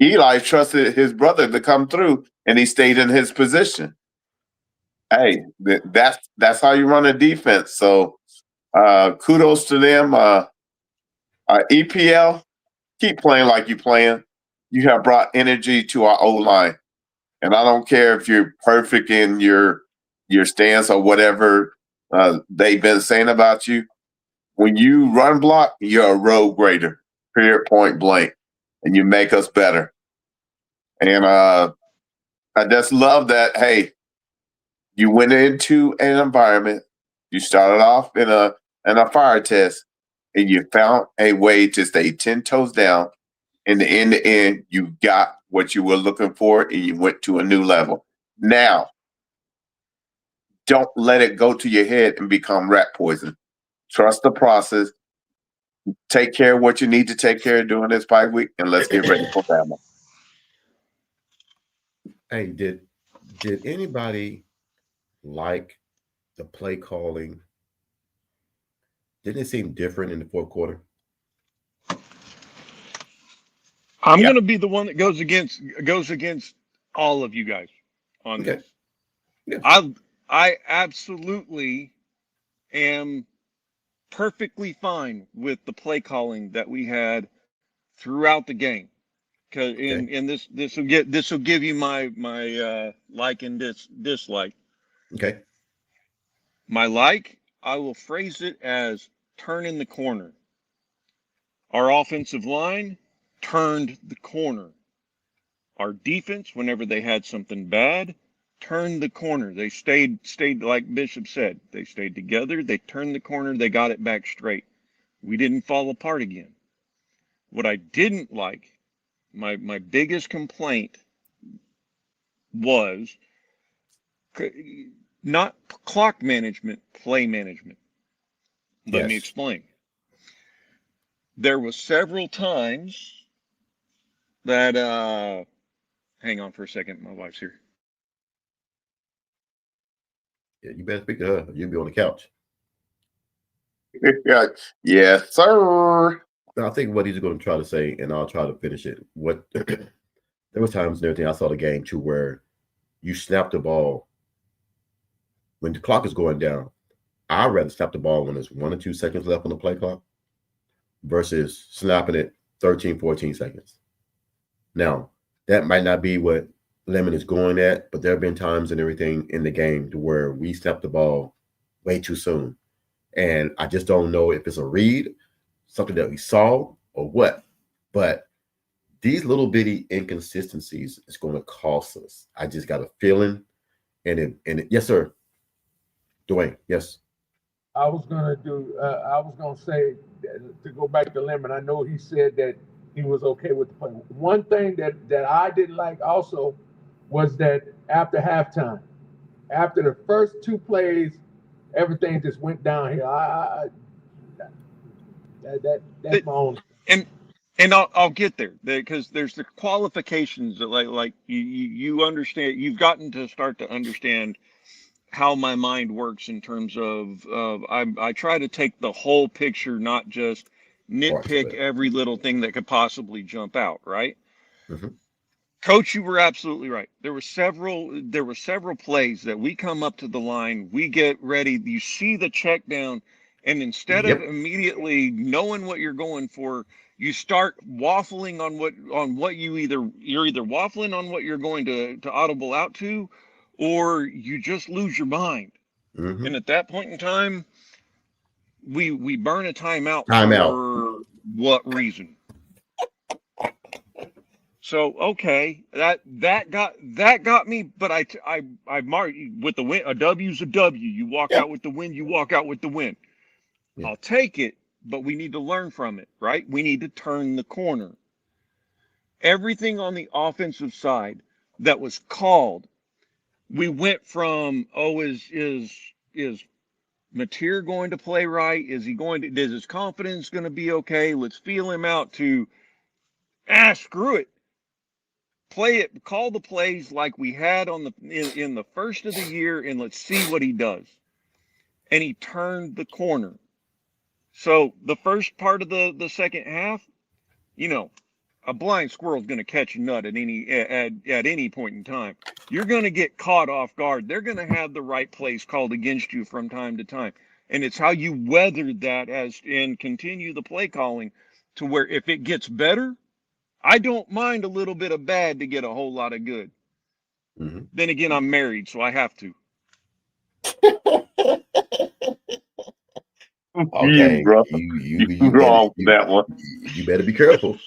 Eli trusted his brother to come through, and he stayed in his position. Hey, that's how you run a defense. So kudos to them. EPL, keep playing like you're playing. You have brought energy to our O-line. And I don't care if you're perfect in your stance or whatever they've been saying about you. When you run block, you're a road grader, period, point blank, and you make us better. And I just love that, hey, you went into an environment, you started off in a fire test, and you found a way to stay 10 toes down. And in the end, you got what you were looking for, and you went to a new level. Now, don't let it go to your head and become rat poison. Trust the process. Take care of what you need to take care of during this bye week, and let's get ready for Bama. Hey, did anybody like the play calling? Didn't it seem different in the fourth quarter? I'm going to be the one that goes against all of you guys on Okay. this. Yeah. I absolutely am perfectly fine with the play calling that we had throughout the game. Cause in this will give you my like and dislike. Okay. My like, I will phrase it as turning the corner. Our offensive line turned the corner. Our defense, whenever they had something bad, turned the corner. They stayed like Bishop said. They stayed together. They turned the corner. They got it back straight. We didn't fall apart again. What I didn't like, my biggest complaint was not clock management, play management. Let me Yes. explain. There was several times that hang on for a second, my wife's here. Yeah, you better speak to her. You'll be on the couch. Yes, sir. I think what he's going to try to say, and I'll try to finish it. What there was times and everything I saw the game too where you snap the ball when the clock is going down. I'd rather snap the ball when there's 1 or 2 seconds left on the play clock versus snapping it 13, 14 seconds. Now, that might not be what Lemon is going at, but there have been times and everything in the game to where we snapped the ball way too soon. And I just don't know if it's a read, something that we saw, or what. But these little bitty inconsistencies is going to cost us. I just got a feeling. Yes, sir. Dwayne, yes. I was gonna say to go back to Lemon. I know he said that he was okay with the play. One thing that I didn't like also was that after halftime, after the first 2 plays, everything just went downhill. That's my own. And I'll get there because there's the qualifications that like you understand. You've gotten to start to understand how my mind works in terms of I try to take the whole picture, not just nitpick every little thing that could possibly jump out, right? Mm-hmm. Coach, you were absolutely right. There were several plays that we come up to the line, we get ready, you see the check down, and instead of immediately knowing what you're going for, you start waffling on what you're either waffling on what you're going to audible out to, or you just lose your mind. Mm-hmm. And at that point in time, we burn a timeout for what reason? So okay, that got me, but I marked with the win. A W's a W. You walk out with the win. You walk out with the win. Yeah. I'll take it, but we need to learn from it, right? We need to turn the corner. Everything on the offensive side that was called, we went from is Mateer going to play right? Is his confidence going to be okay? Let's feel him out to screw it. Play it, call the plays like we had in the first of the year, and let's see what he does. And he turned the corner. So the first part of the second half, a blind squirrel is going to catch a nut at any point in time. You're going to get caught off guard. They're going to have the right plays called against you from time to time. And it's how you weather that and continue the play calling to where if it gets better, I don't mind a little bit of bad to get a whole lot of good. Mm-hmm. Then again, I'm married, so I have to. Okay, bro. You wrong for that one. You better be careful.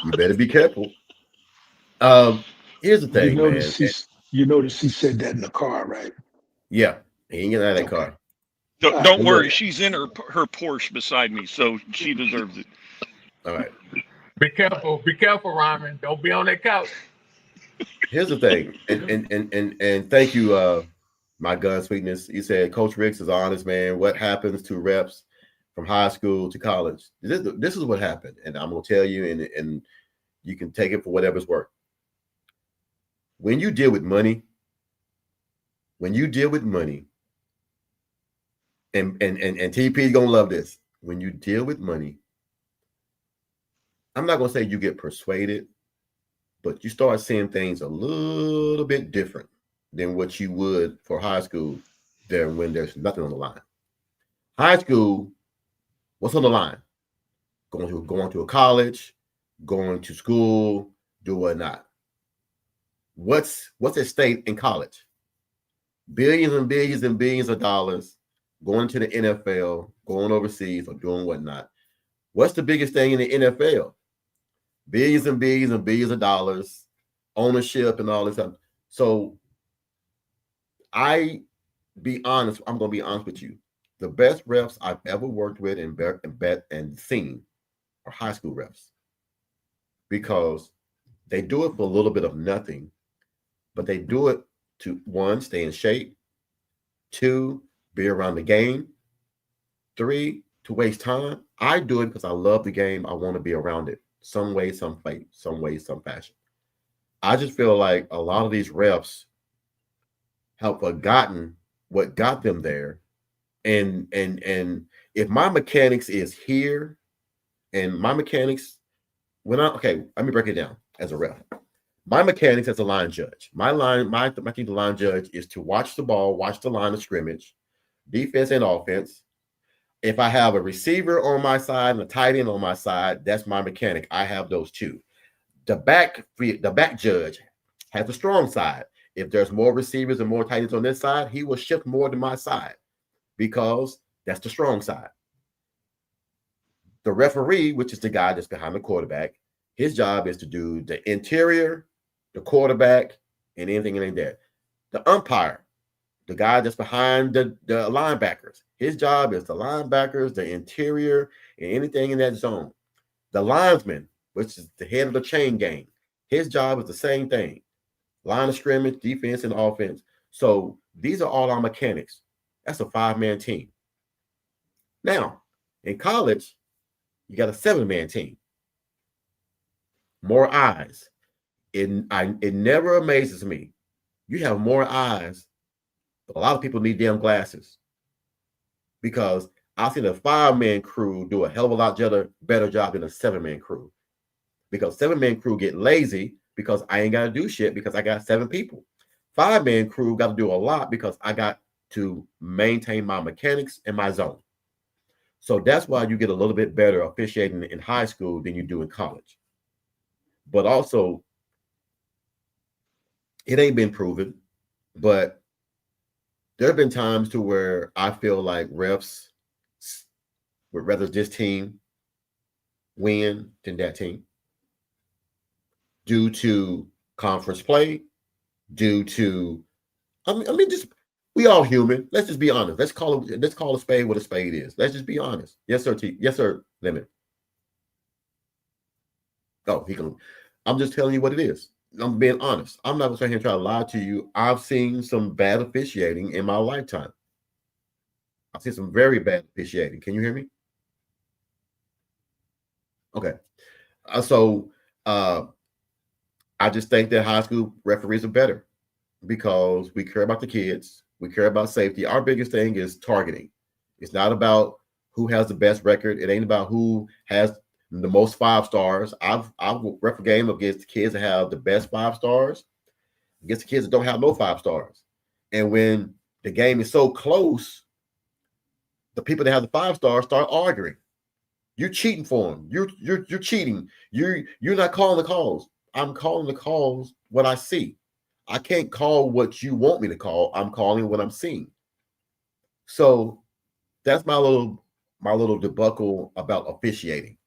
You better be careful. Here's the thing, You notice he said that in the car, right? Yeah, he ain't getting out of that car. Don't worry, she's in her Porsche beside me, so she deserves it. All right. Be careful, Ryman. Don't be on that couch. Here's the thing, and thank you, my gun sweetness. You said Coach Ricks is an honest man. What happens to reps from high school to college? This is what happened, and I'm gonna tell you, and you can take it for whatever's worth. When you deal with money, and TP is gonna love this. When you deal with money, I'm not gonna say you get persuaded, but you start seeing things a little bit different than what you would for high school there when there's nothing on the line. High school, what's on the line? Going to a college, going to school, do or not. What's at stake in college? Billions and billions and billions of dollars going to the NFL, going overseas, or doing whatnot. What's the biggest thing in the NFL? Billions and billions and billions of dollars, ownership and all this stuff. So I'm going to be honest with you. The best refs I've ever worked with and bet and seen are high school refs because they do it for a little bit of nothing, but they do it to, one, stay in shape, two, be around the game, three, to waste time. I do it because I love the game. I want to be around it some way, some way, some fashion. I just feel like a lot of these refs have forgotten what got them there. And if my mechanics is here, and my mechanics, okay, let me break it down as a ref. My mechanics as a line judge, my the line judge is to watch the ball, watch the line of scrimmage, defense and offense. If I have a receiver on my side and a tight end on my side, that's my mechanic. I have those two. The back judge has a strong side. If there's more receivers and more tight ends on this side, he will shift more to my side because that's the strong side. The referee, which is the guy that's behind the quarterback, his job is to do the interior, the quarterback, and anything in there. The umpire, the guy that's behind the linebackers, his job is the linebackers, the interior, and anything in that zone. The linesman, which is the head of the chain gang, his job is the same thing. Line of scrimmage, defense, and offense. So these are all our mechanics. That's a 5-man team. Now, in college, you got a 7-man team. More eyes. It never amazes me. You have more eyes, but a lot of people need damn glasses. Because I've seen a 5-man crew do a hell of a lot better job than a 7-man crew. Because 7-man crew get lazy because I ain't got to do shit because I got 7 people. 5-man crew got to do a lot because I got to maintain my mechanics and my zone. So that's why you get a little bit better officiating in high school than you do in college. But also, it ain't been proven, but there have been times to where I feel like refs would rather this team win than that team due to conference play, due to, I mean, just, we all human. Let's just be honest. Let's call a spade what a spade is. Let's just be honest. Yes, sir. Yes, sir. Limit. Oh, I'm just telling you what it is. I'm being honest. I'm not going to sit here and try to lie to you. I've seen some bad officiating in my lifetime. I've seen some very bad officiating. Can you hear me? Okay. So I just think that high school referees are better because we care about the kids. We care about safety. Our biggest thing is targeting. It's not about who has the best record. It ain't about who has the most 5 stars. I've ref a game against the kids that have the best 5 stars, against the kids that don't have no 5 stars. And when the game is so close, the people that have the 5 stars start arguing. You're cheating for them. You're cheating. You're not calling the calls. I'm calling the calls what I see. I can't call what you want me to call. I'm calling what I'm seeing. So that's my little debacle about officiating.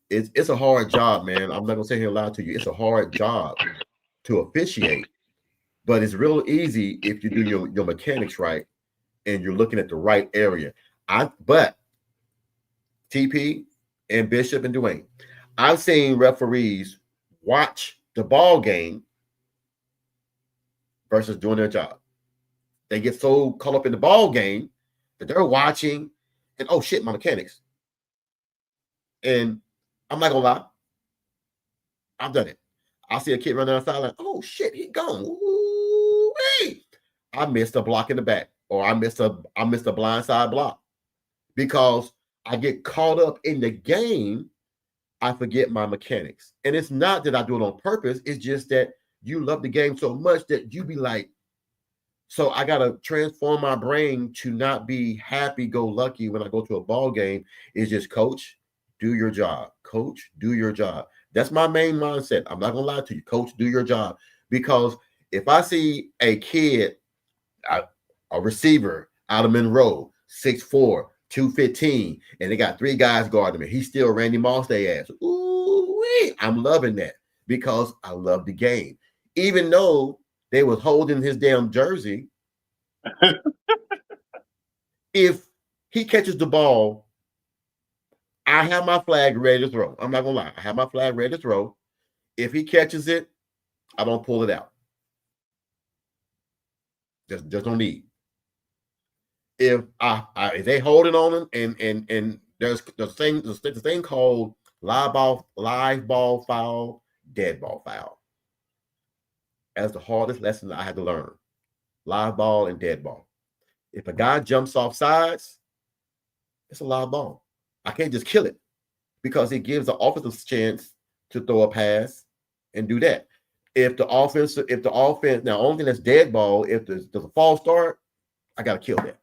It's a hard job, man. I'm not gonna sit here and lie to you. It's a hard job to officiate, but it's real easy if you do your mechanics right and you're looking at the right area. But TP and Bishop and Dwayne, I've seen referees watch the ball game versus doing their job. They get so caught up in the ball game that they're watching and, oh shit, my mechanics. And I'm not gonna lie, I've done it. I see a kid running down the sideline, oh shit, he gone. Ooh-wee. I missed a block in the back, or I missed a blindside block because I get caught up in the game. I forget my mechanics. And it's not that I do it on purpose. It's just that you love the game so much that you be like, so I got to transform my brain to not be happy-go-lucky when I go to a ball game. It's just, coach, do your job. Coach, do your job. That's my main mindset. I'm not going to lie to you. Coach, do your job. Because if I see a kid, a receiver out of Monroe, 6'4", 215, and they got 3 guys guarding him, he's still Randy Moss their ass. Ooh-wee. I'm loving that because I love the game. Even though they was holding his damn jersey, if he catches the ball, I have my flag ready to throw. I'm not gonna lie. I have my flag ready to throw. If he catches it, I don't pull it out. Just no need. If if they holding on them and there's the thing called live ball foul, dead ball foul. That's the hardest lesson I had to learn. Live ball and dead ball. If a guy jumps off sides, it's a live ball. I can't just kill it because it gives the offensive chance to throw a pass and do that. If the offense, now only thing that's dead ball, if there's a false start, I gotta kill that.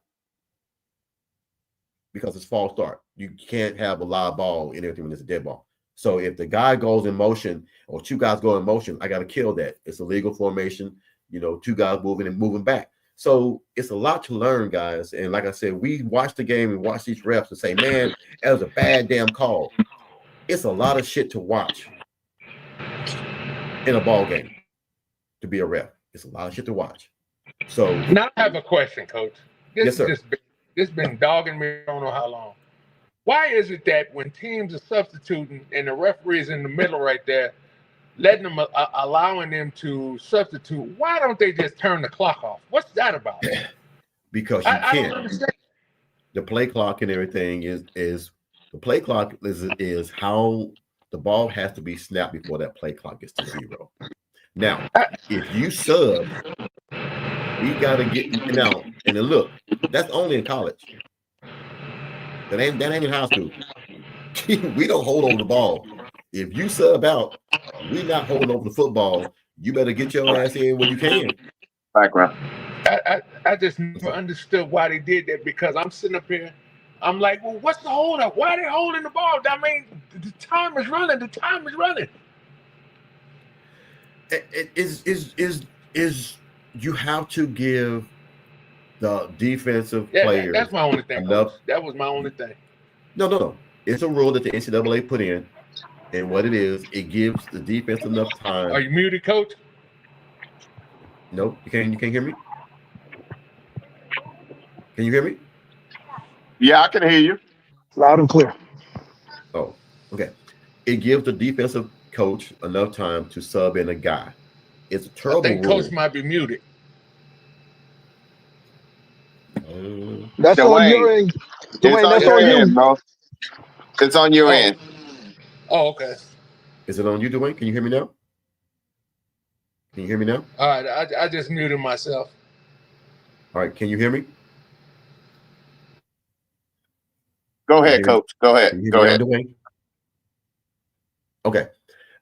Because it's false start. You can't have a live ball in everything when it's a dead ball. So if the guy goes in motion or two guys go in motion, I got to kill that. It's a legal formation, two guys moving back. So it's a lot to learn, guys. And like I said, we watch the game and watch these refs and say, man, that was a bad damn call. It's a lot of shit to watch in a ball game to be a ref. It's a lot of shit to watch. So now I have a question, Coach. Yes, sir. This been dogging me, I don't know how long. Why is it that when teams are substituting and the referee's in the middle right there, letting them, allowing them to substitute, why don't they just turn the clock off? What's that about? Because you I can't. don't understand. The play clock and everything is the play clock is how the ball has to be snapped before that play clock gets to 0. Now, if you sub, we gotta get now. And then look, that's only in college. That ain't in high school. We don't hold over the ball. If you sub out, we not holding over the football. You better get your ass in when you can. Background. I just never understood why they did that, because I'm sitting up here, I'm like, well, what's the hold up? Why are they holding the ball? I mean, the time is running. The time is running. It is you have to give the defensive players. That's my only thing. Enough. That was my only thing. No. It's a rule that the NCAA put in, and what it is, it gives the defense enough time. Are you muted, Coach? No, you can't hear me. Can you hear me? Yeah, I can hear you. Loud and clear. Oh, okay. It gives the defensive coach enough time to sub in a guy. It's a terrible I think rule. Coach might be muted. That's Dwayne, on your end. It's Dwayne, on that's your on end, you. bro. It's on your end. Oh, okay. Is it on you, Dwayne? Can you hear me now? Can you hear me now? All right, I just muted myself. All right, can you hear me? Go ahead, Coach. Go ahead. Go ahead. Dwayne? Okay.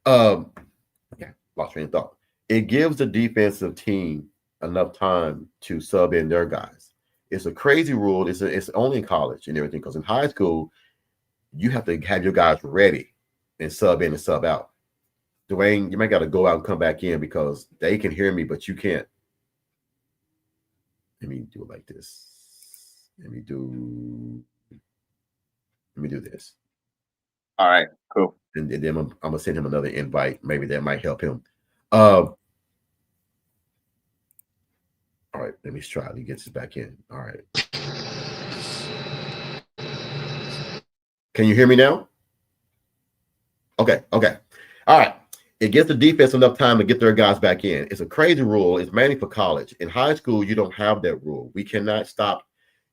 Okay, lost train of thought. It gives the defensive team enough time to sub in their guys. It's a crazy rule. It's only in college and everything, because in high school, you have to have your guys ready and sub in and sub out. Dwayne, you might got to go out and come back in because they can hear me, but you can't. Let me do it like this. Let me do this. All right, cool. And then I'm gonna send him another invite. Maybe that might help him. All right, let me try to get this back in. All right. Can you hear me now? Okay. All right. It gives the defense enough time to get their guys back in. It's a crazy rule. It's mainly for college. In high school, you don't have that rule. We cannot stop.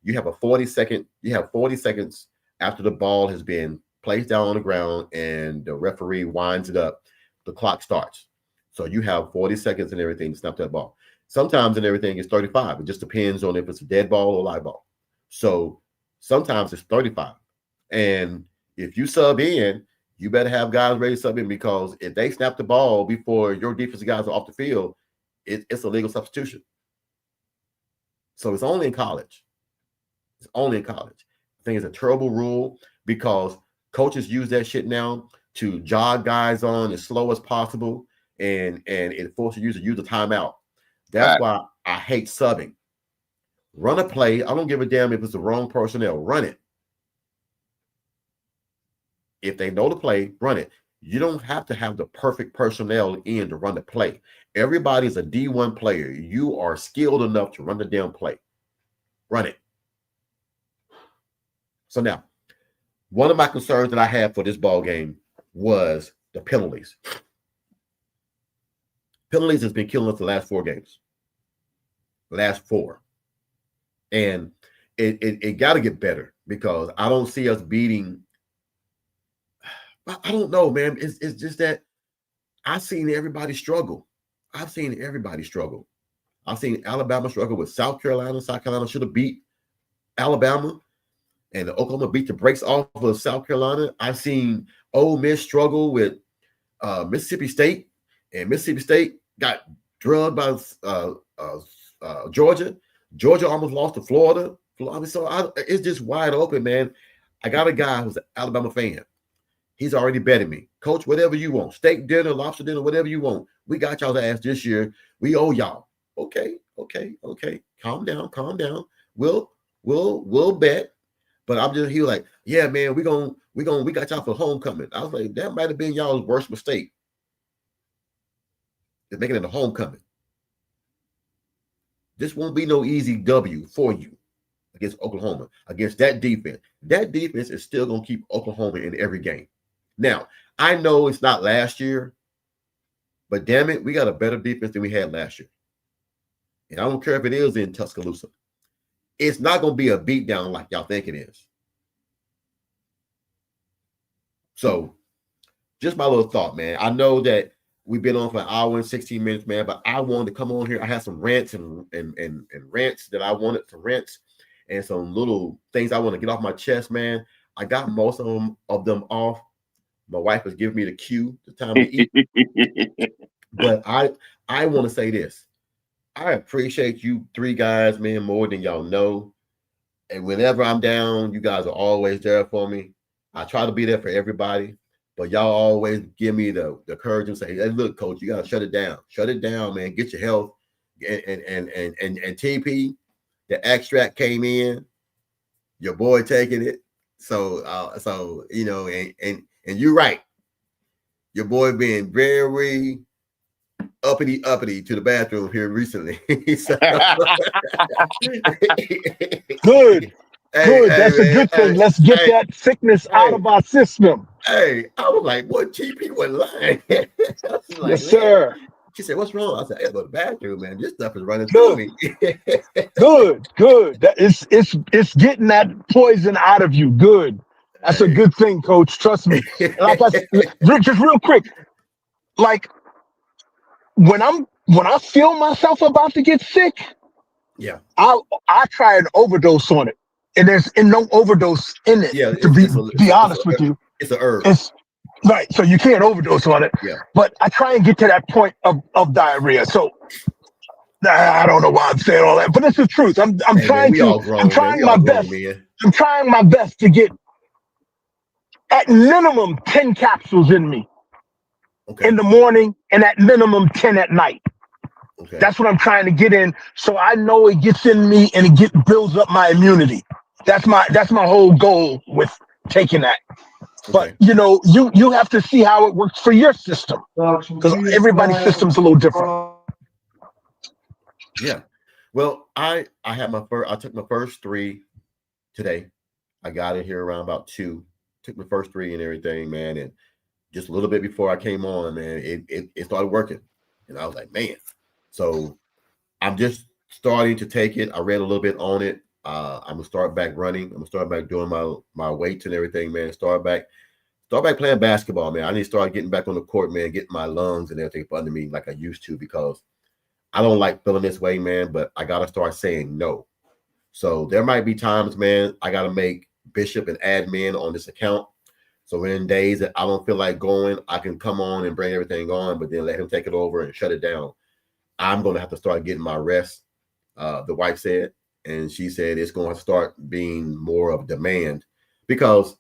You have 40 seconds after the ball has been placed down on the ground and the referee winds it up. The clock starts. So you have 40 seconds and everything to snap that ball. Sometimes and everything is 35. It just depends on if it's a dead ball or live ball. So sometimes it's 35. And if you sub in, you better have guys ready to sub in, because if they snap the ball before your defensive guys are off the field, it's a legal substitution. So it's only in college. It's only in college. I think it's a terrible rule because coaches use that shit now to jog guys on as slow as possible, and it forces you to use a timeout. That's why I hate subbing. Run a play. I don't give a damn if it's the wrong personnel. Run it. If they know the play, run it. You don't have to have the perfect personnel in to run the play. Everybody's a D1 player. You are skilled enough to run the damn play. Run it. So now, one of my concerns that I had for this ball game was the penalties. Penalties has been killing us the last 4 games. last 4. And it got to get better because I don't see us beating. I don't know, man. It's just that I've seen everybody struggle. I've seen Alabama struggle with South Carolina. South Carolina should have beat Alabama, and Oklahoma beat the brakes off of South Carolina. I've seen Ole Miss struggle with Mississippi State, and Mississippi State got drugged by Georgia. Georgia almost lost to Florida. So it's just wide open, man. I got a guy who's an Alabama fan. He's already betting me. Coach, whatever you want. Steak dinner, lobster dinner, whatever you want. We got y'all's ass this year. We owe y'all. Okay. Calm down. We'll bet. But he was like, yeah, man, we got y'all for homecoming. I was like, that might have been y'all's worst mistake. They're making it a homecoming. This won't be no easy W for you against Oklahoma, against that defense. That defense is still going to keep Oklahoma in every game. Now, I know it's not last year, but damn it, we got a better defense than we had last year. And I don't care if it is in Tuscaloosa. It's not going to be a beatdown like y'all think it is. So, just my little thought, man. I know that we've been on for an hour and 16 minutes, man, but I wanted to come on here. I had some rants and rants that I wanted to rant and some little things I want to get off my chest, man. I got most of them off. My wife was giving me the cue, the time to eat. But I want to say this. I appreciate you 3 guys, man, more than y'all know. And whenever I'm down, you guys are always there for me. I try to be there for everybody. But y'all always give me the courage and say, hey, look, coach, you gotta shut it down. Shut it down, man. Get your health. And TP, the extract came in, your boy taking it. So you know, and you're right. Your boy being very uppity to the bathroom here recently. Good. Hey, That's man, a good thing. Let's get that sickness out of our system. Hey, I was like, what? TP was lying. I was like, yes, sir. She said, what's wrong? I said, I gotta go to the bathroom, man. This stuff is running through me. Good. It's getting that poison out of you. Good. That's a good thing, coach. Trust me. Like just real quick, like when I feel myself about to get sick, yeah, I try and overdose on it. And there's no overdose in it. Yeah, to be honest with you. It's an herb. It's right. So you can't overdose on it. Yeah. But I try and get to that point of diarrhea. So I don't know why I'm saying all that, but it's the truth. I'm trying my best. I'm trying my best to get at minimum 10 capsules in me in the morning and at minimum 10 at night. Okay. That's what I'm trying to get in. So I know it gets in me and it builds up my immunity. That's my whole goal with taking that. But you know, you have to see how it works for your system because everybody's system's a little different. Yeah. Well, I took my first 3 today. I got in here around about 2. Took my first 3 and everything, man. And just a little bit before I came on, man, it started working. And I was like, man. So I'm just starting to take it. I read a little bit on it. I'm gonna start back running. I'm gonna start back doing my weights and everything, man. Start back playing basketball, man. I need to start getting back on the court, man, getting my lungs and everything under me like I used to because I don't like feeling this way, man, but I gotta start saying no. So there might be times, man, I gotta make Bishop and admin on this account. So in days that I don't feel like going, I can come on and bring everything on, but then let him take it over and shut it down. I'm gonna have to start getting my rest. The wife said, and she said it's going to start being more of demand because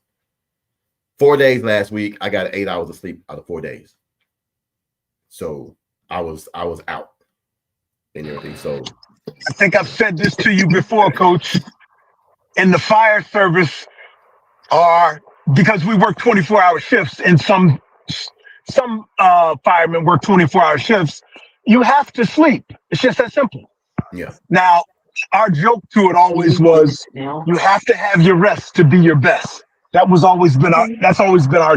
4 days last week, I got 8 hours of sleep out of 4 days. So I was out and everything. So I think I've said this to you before, Coach. In the fire service, because we work 24-hour shifts, and some firemen work 24-hour shifts. You have to sleep. It's just that simple. Yeah. Now, our joke to it always was, you have to have your rest to be your best. That's always been our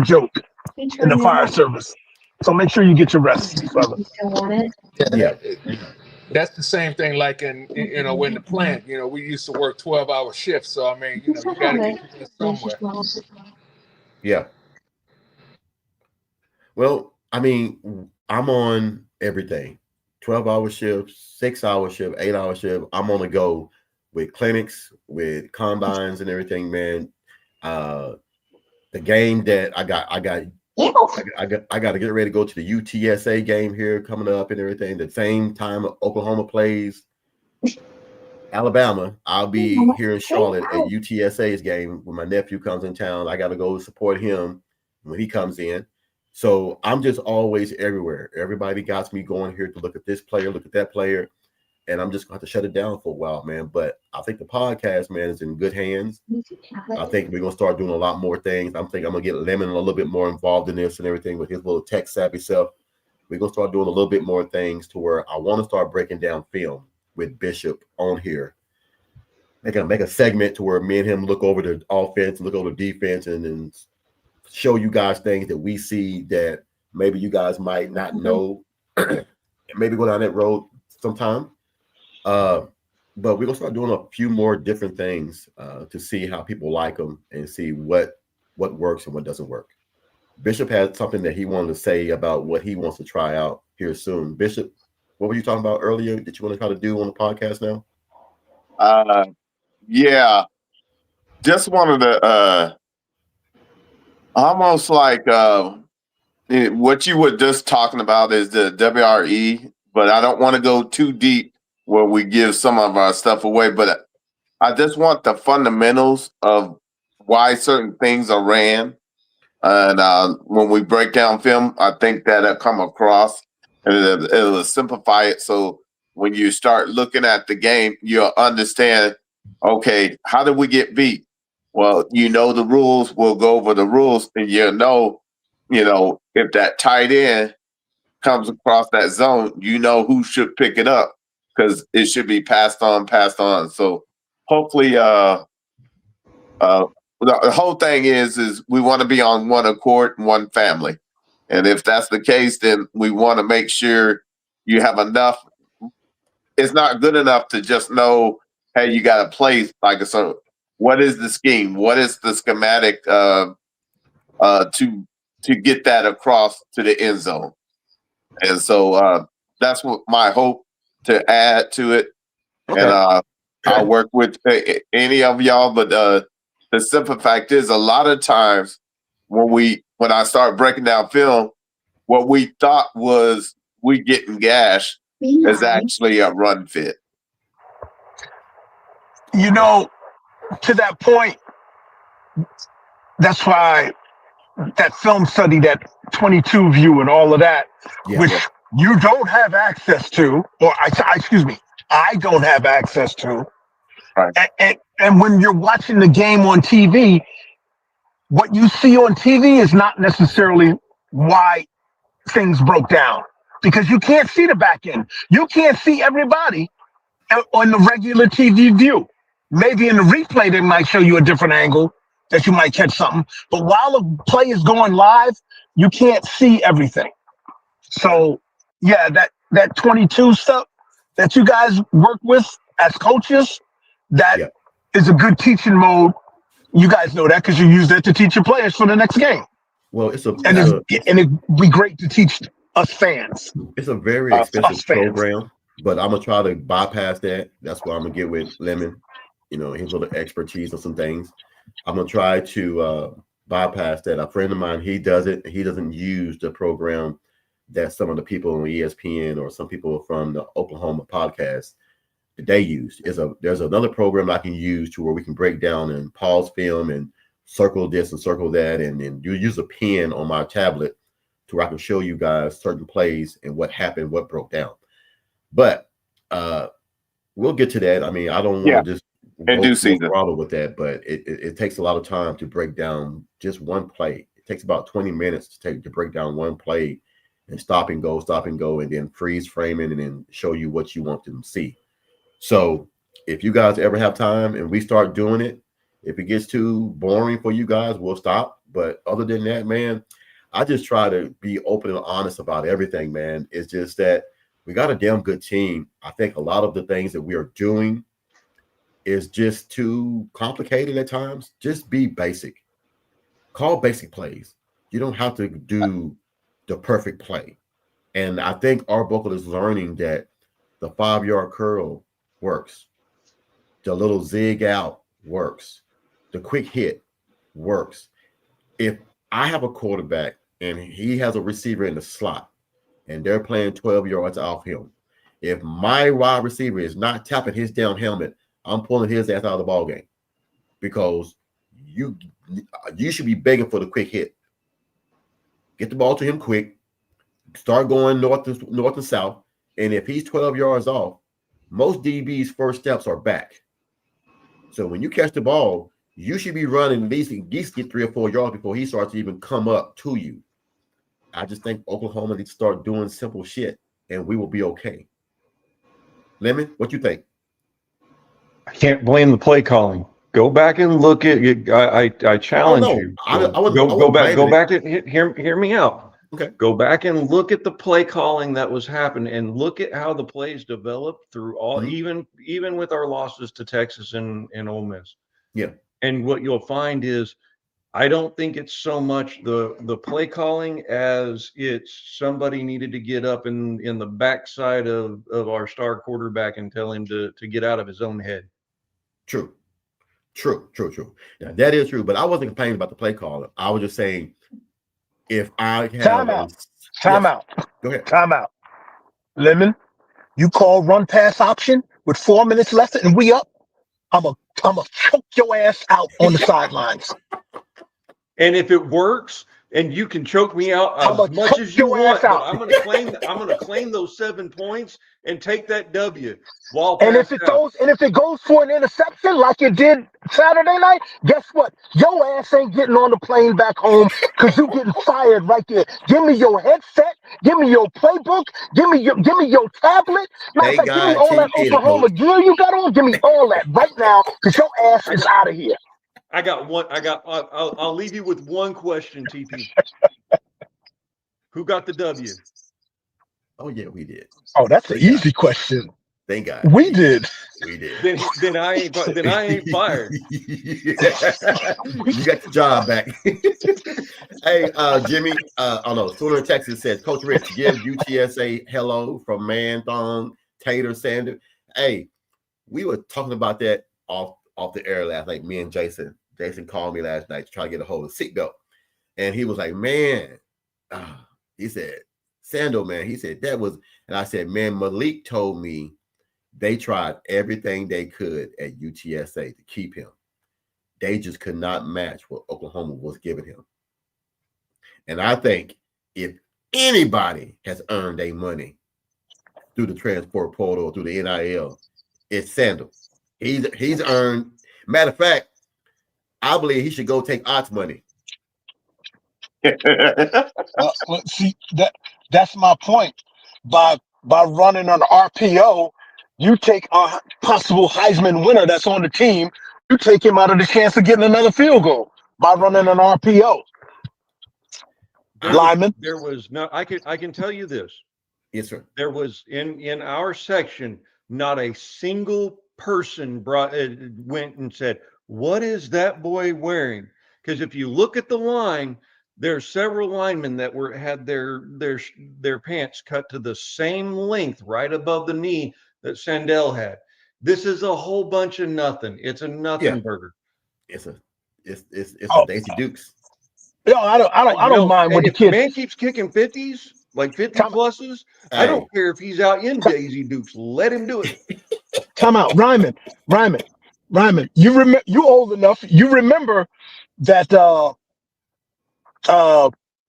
joke in the fire service. So make sure you get your rest, brother. Yeah. That's the same thing like in when the plant, we used to work 12-hour shifts. So I mean, you got to get your somewhere. Yeah. Well, I mean, I'm on everything. 12-hour shifts, 6-hour shift, 8-hour shift. I'm on the go with clinics, with combines and everything, man. The game that I got to get ready to go to the UTSA game here coming up and everything. The same time Oklahoma plays Alabama, I'll be here in Charlotte at UTSA's game when my nephew comes in town. I got to go support him when he comes in. So I'm just always everywhere. Everybody got me going here to look at this player, look at that player, and I'm just going to have to shut it down for a while, man. But I think the podcast, man, is in good hands. I think we're going to start doing a lot more things. I'm going to get Lemon a little bit more involved in this and everything with his little tech savvy self. We're going to start doing a little bit more things to where I want to start breaking down film with Bishop on here. Make a segment to where me and him look over the offense, look over the defense, and then show you guys things that we see that maybe you guys might not know. And maybe go down that road sometime. But we're gonna start doing a few more different things to see how people like them and see what works and what doesn't work. Bishop had something that he wanted to say about what he wants to try out here soon. Bishop, what were you talking about earlier that you want to try to do on the podcast now? Yeah, just wanted to almost like what you were just talking about is the WRE, but I don't want to go too deep where we give some of our stuff away. But I just want the fundamentals of why certain things are ran. And when we break down film, I think that'll come across and it'll simplify it. So when you start looking at the game, you'll understand, okay, how did we get beat? Well, the rules, we'll go over the rules and if that tight end comes across that zone, who should pick it up because it should be passed on. So hopefully, the whole thing is we want to be on one accord and one family. And if that's the case, then we want to make sure you have enough. It's not good enough to just know, hey, you got to play like a so. What is the scheme? What is the schematic to get that across to the end zone? And so that's what my hope to add to it. Okay. And I'll work with any of y'all, but the simple fact is, a lot of times when I start breaking down film, what we thought was we getting gash is actually a run fit. To that point, that's why that film study, that 22 view and all of that, which you don't have access to, or I don't have access to. Right. And when you're watching the game on TV, what you see on TV is not necessarily why things broke down, because you can't see the back end. You can't see everybody on the regular TV view. Maybe in the replay, they might show you a different angle that you might catch something. But while the play is going live, you can't see everything. So, yeah, that 22 stuff that you guys work with as coaches, that is a good teaching mode. You guys know that because you use that to teach your players for the next game. Well, it'd be great to teach us fans. It's a very expensive program, but I'm gonna try to bypass that. That's why I'm gonna get with Lemon, his little expertise on some things. I'm gonna try to bypass that. A friend of mine, he does it. He doesn't use the program that some of the people on ESPN or some people from the Oklahoma podcast that they use. There's another program I can use to where we can break down and pause film and circle this and circle that, and then you use a pen on my tablet to where I can show you guys certain plays and what happened, what broke down. But we'll get to that. I mean, I don't want to just go with that, but it takes a lot of time to break down just one play. It takes about 20 minutes to break down one play and stop and go, and then freeze framing and then show you what you want them to see. So if you guys ever have time and we start doing it, if it gets too boring for you guys, we'll stop. But other than that, man, I just try to be open and honest about everything, man. It's just that We got a damn good team. I think a lot of the things that we are doing is just too complicated at times. Just be basic. Call basic plays. You don't have to do the perfect play. And I think Arbuckle is learning that the 5-yard curl works. The little zig out works. The quick hit works. If I have a quarterback and he has a receiver in the slot and they're playing 12 yards off him, if my wide receiver is not tapping his damn helmet, I'm pulling his ass out of the ball game, because you should be begging for the quick hit. Get the ball to him quick. Start going north and south. And if he's 12 yards off, most DB's first steps are back. So when you catch the ball, you should be running at least get 3 or 4 yards before he starts to even come up to you. I just think Oklahoma needs to start doing simple shit, and we will be okay. Lemon, what you think? I can't blame the play calling. Go back and look at it. I challenge you. Go back to hear me out. Okay. Go back and look at the play calling that was happening, and look at how the plays developed through all, even with our losses to Texas and Ole Miss. Yeah. And what you'll find is, I don't think it's so much the play calling as it's somebody needed to get up in the backside of our star quarterback and tell him to get out of his own head. True. Now, that is true, but I wasn't complaining about the play caller. I was just saying, if I have Time out. Go ahead. Time out. Lemon, you call run pass option with 4 minutes left and we up. I'm a choke your ass out on the sidelines. And if it works, and you can choke me out as much as you want, but I'm gonna claim those 7 points and take that W. And if it goes for an interception like it did Saturday night, guess what? Your ass ain't getting on the plane back home, because you getting fired right there. Give me your headset, give me your playbook, give me your tablet. Matter of fact, give me all that Oklahoma gear you got on. Give me all that right now, because your ass is out of here. I'll leave you with one question, TP. Who got the W? Oh yeah, we did. Oh, that's an easy question. Thank God. We did. Then I ain't fired. You got the job back. Hey, Jimmy, Sooner Texas says, Coach Rich, give UTSA hello from Man Thong Tater Sanders. Hey, we were talking about that off the air last night. Me and Jason. Jason called me last night to try to get a hold of the seatbelt. And he was like, man, he said, Sando, man, he said that was, and I said, man, Malik told me they tried everything they could at UTSA to keep him. They just could not match what Oklahoma was giving him. And I think if anybody has earned their money through the transport portal, through the NIL, it's Sandal. He's earned. Matter of fact, I believe he should go take Ott's money. See, that's my point. By running an RPO, you take a possible Heisman winner that's on the team, you take him out of the chance of getting another field goal by running an RPO. Lyman, there was no. I can tell you this. Yes, sir. There was in our section not a single person went and said, what is that boy wearing? Because if you look at the line, there's several linemen that had their pants cut to the same length right above the knee that Sandell had. This is a whole bunch of nothing. It's a nothing burger. It's a Daisy Dukes. No, I don't mind what the if kid. Man keeps kicking 50s, like 50 pluses. I don't care if he's out in Daisy Dukes. Let him do it. Time out, Ryman. You old enough? You remember that Joe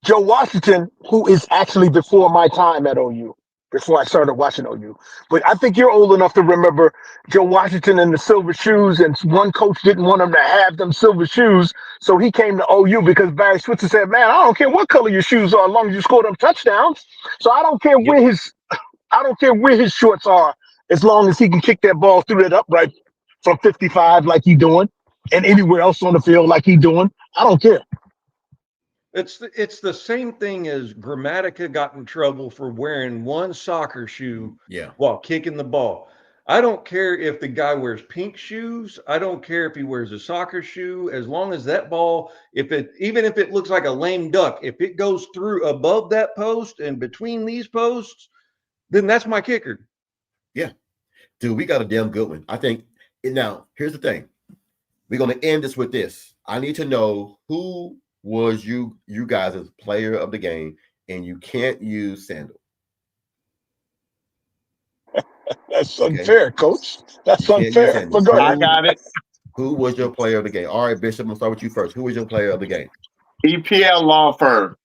Washington, who is actually before my time at OU, before I started watching OU. But I think you're old enough to remember Joe Washington and the silver shoes, and one coach didn't want him to have them silver shoes, so he came to OU because Barry Switzer said, man, I don't care what color your shoes are as long as you score them touchdowns. So I don't care where his shorts are, as long as he can kick that ball through that upright from 55 like he doing, and anywhere else on the field like he doing. I don't care. It's the same thing as Grammatica got in trouble for wearing one soccer shoe Yeah. while kicking the ball. I don't care if the guy wears pink shoes. I don't care if he wears a soccer shoe. As long as that ball, even if it looks like a lame duck, if it goes through above that post and between these posts, then that's my kicker. Yeah. Dude, we got a damn good one. I think now here's the thing. We're gonna end this with this. I need to know who was you guys as player of the game, and you can't use Sandal. That's unfair, Coach. That's unfair. But go I ahead. got it. Who was your player of the game? All right, Bishop, I'm gonna start with you first. Who was your player of the game? EPL law firm.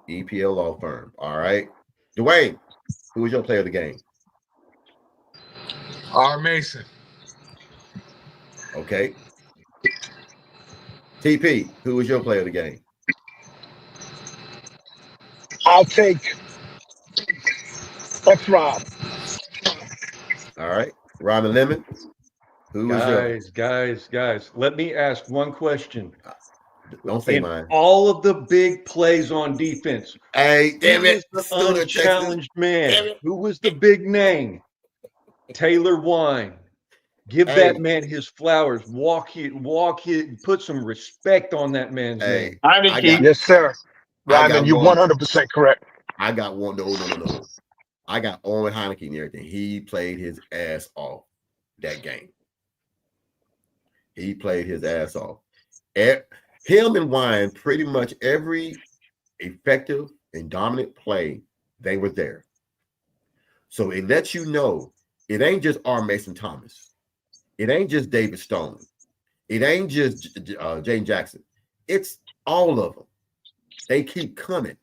EPL law firm. All right. Dwayne, who was your player of the game? R. Mason. Okay. TP, who was your player of the game? I'll take X Rob. All right. Robin Lemon, who was your? Guys, let me ask one question. Don't say In mine. all of the big plays on defense, Hey, damn who it. was the Stoner, Texas. unchallenged man? Who was the big name? Taylor Wine. Give that man his flowers. Put some respect on that man's name. Yes, sir. Ryman, you're 100% correct. I got one. No. I got Owen Heineke and everything. He played his ass off that game. He played his ass off. Him and Wine, pretty much every effective and dominant play, they were there. So it lets you know it ain't just R. Mason Thomas. It ain't just David Stone. It ain't just Jane Jackson. It's all of them. They keep coming.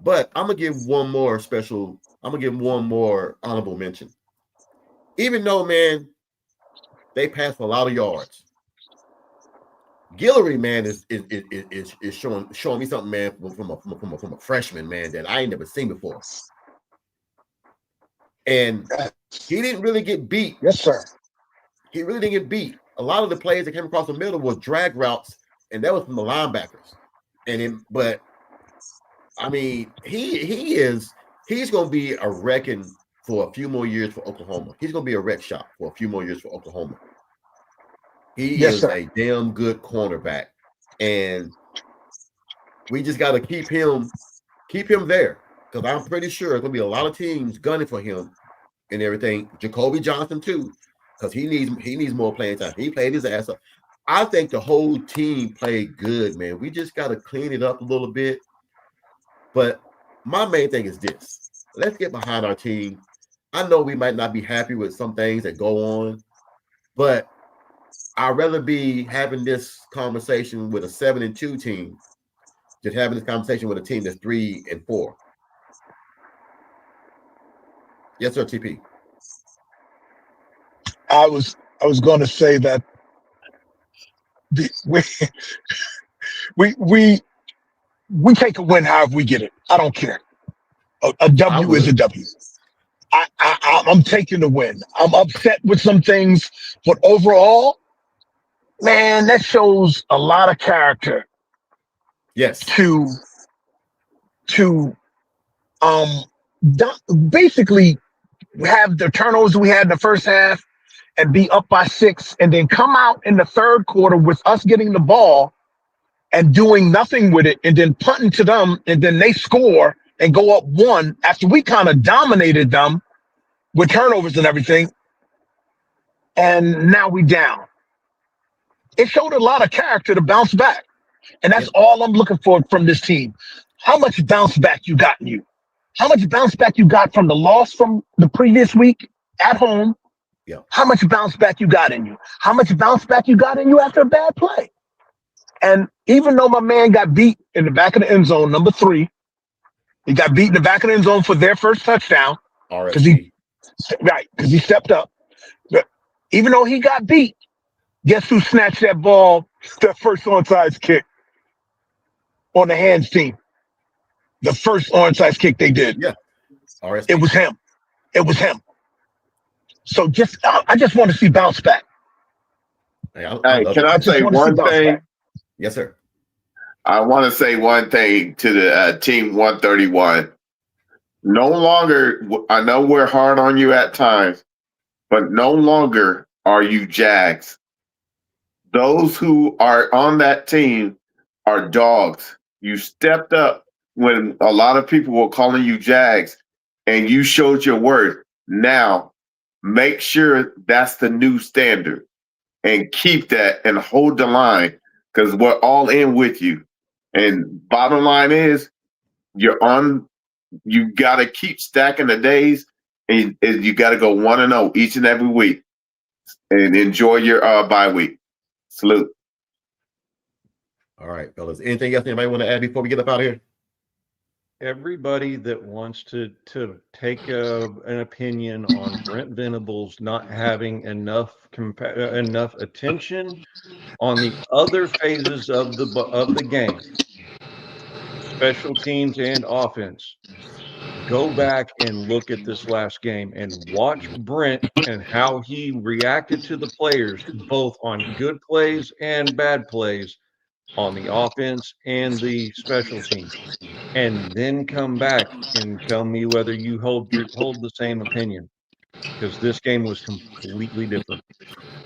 But I'm going to give one more honorable mention. Even though, man, they passed for a lot of yards. Guillory, man, is showing me something, man, from a freshman, man, that I ain't never seen before. And he didn't really get beat. Yes, sir. He really didn't get beat. A lot of the plays that came across the middle was drag routes, and that was from the linebackers. But I mean, he's going to be a wrecking for a few more years for Oklahoma. He's going to be a wreck shop for a few more years for Oklahoma. He is a damn good cornerback, and we just got to keep him there, because I'm pretty sure there's going to be a lot of teams gunning for him and everything. Jacoby Johnson too, because he needs more playing time. He played his ass up. I think the whole team played good, man. We just got to clean it up a little bit. But my main thing is this. Let's get behind our team. I know we might not be happy with some things that go on, but I'd rather be having this conversation with a 7-2 team than having this conversation with a team that's 3-4. Yes, sir, TP. I was going to say that we take a win however we get it. I don't care. A W is a W. I'm taking the win. I'm upset with some things, but overall, man, that shows a lot of character. Yes. To basically have the turnovers we had in the first half and be up by 6, and then come out in the third quarter with us getting the ball and doing nothing with it, and then punting to them, and then they score and go up 1 after we kind of dominated them with turnovers and everything, and now we down. It showed a lot of character to bounce back, and that's all I'm looking for from this team. How much bounce back you got in you? How much bounce back you got from the loss from the previous week at home? Yeah. How much bounce back you got in you? How much bounce back you got in you after a bad play? And even though my man got beat in the back of the end zone, number 3, he got beat in the back of the end zone for their first touchdown because he stepped up. But even though he got beat, guess who snatched that ball, that first onside kick on the hands team? The first onside kick they did. Yeah. It was him. It was him. So I just want to see bounce back. Hey, can I say one thing? Yes, sir. I want to say one thing to the Team 131. No longer, I know we're hard on you at times, but no longer are you Jags. Those who are on that team are dogs. You stepped up when a lot of people were calling you Jags, and you showed your worth. Now, make sure that's the new standard and keep that and hold the line because we're all in with you. And bottom line is, you're on. You got to keep stacking the days, and you got to go 1-0 each and every week, and enjoy your bye week. Salute. All right, fellas. Anything else anybody want to add before we get up out of here? Everybody that wants to take an opinion on Brent Venables not having enough attention on the other phases of the game, special teams and offense, go back and look at this last game and watch Brent and how he reacted to the players, both on good plays and bad plays on the offense and the special teams, and then come back and tell me whether you hold the same opinion, because this game was completely different.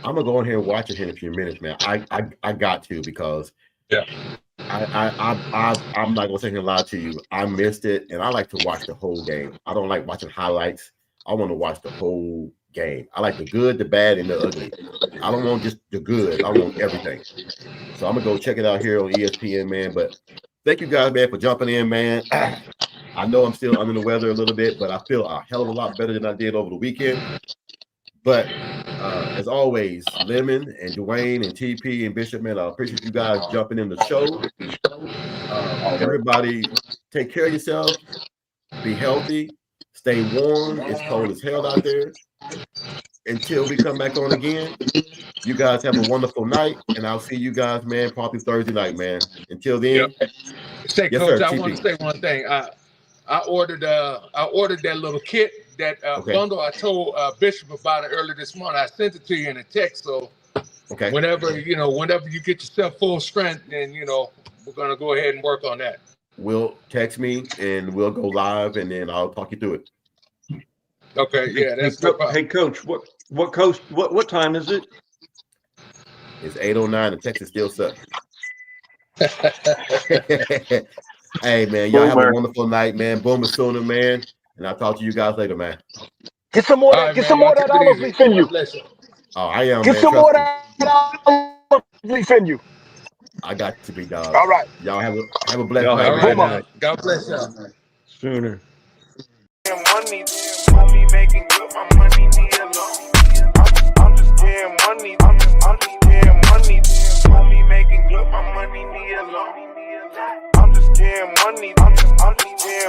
I'm gonna go in here and watch it here in a few minutes, man. I got to, because I'm not gonna sit here and lie to you. I missed it, and I like to watch the whole game. I don't like watching highlights. I want to watch the whole game. I like the good, the bad, and the ugly. I don't want just the good. I want everything. So I'm gonna go check it out here on ESPN, man. But thank you guys, man, for jumping in, man. I know I'm still under the weather a little bit, but I feel a hell of a lot better than I did over the weekend. But as always, Lemon and Dwayne and TP and Bishop, man, I appreciate you guys jumping in the show. Everybody, take care of yourself. Be healthy. Stay warm. It's cold as hell out there. Until we come back on again, you guys have a wonderful night, and I'll see you guys, man, probably Thursday night, man. Until then, Say, yes, Coach, sir, I TP. want to say one thing. I ordered that little kit, that bundle. I told Bishop about it earlier this morning. I sent it to you in a text. So whenever you get yourself full strength, then we're gonna go ahead and work on that. Will text me and we'll go live, and then I'll talk you through it. Okay, yeah, that's hey, Coach, what time is it? It's 8:09 and Texas still sucks. Hey, man, y'all have a wonderful night, man. Boomer sooner, man. And I'll talk to you guys later, man. Get some more of that olive leaf in you. Oh, I am, Get man. some more of that olive leaf in you. I got to be, dog. All right. Y'all have a blessed Y'all have a night. good night. God bless y'all. Sooner. Money, making good, my money need a loan. I'm just getting money, I'm just getting money. Money making good, my money need a loan. I'm just getting money, I'm just getting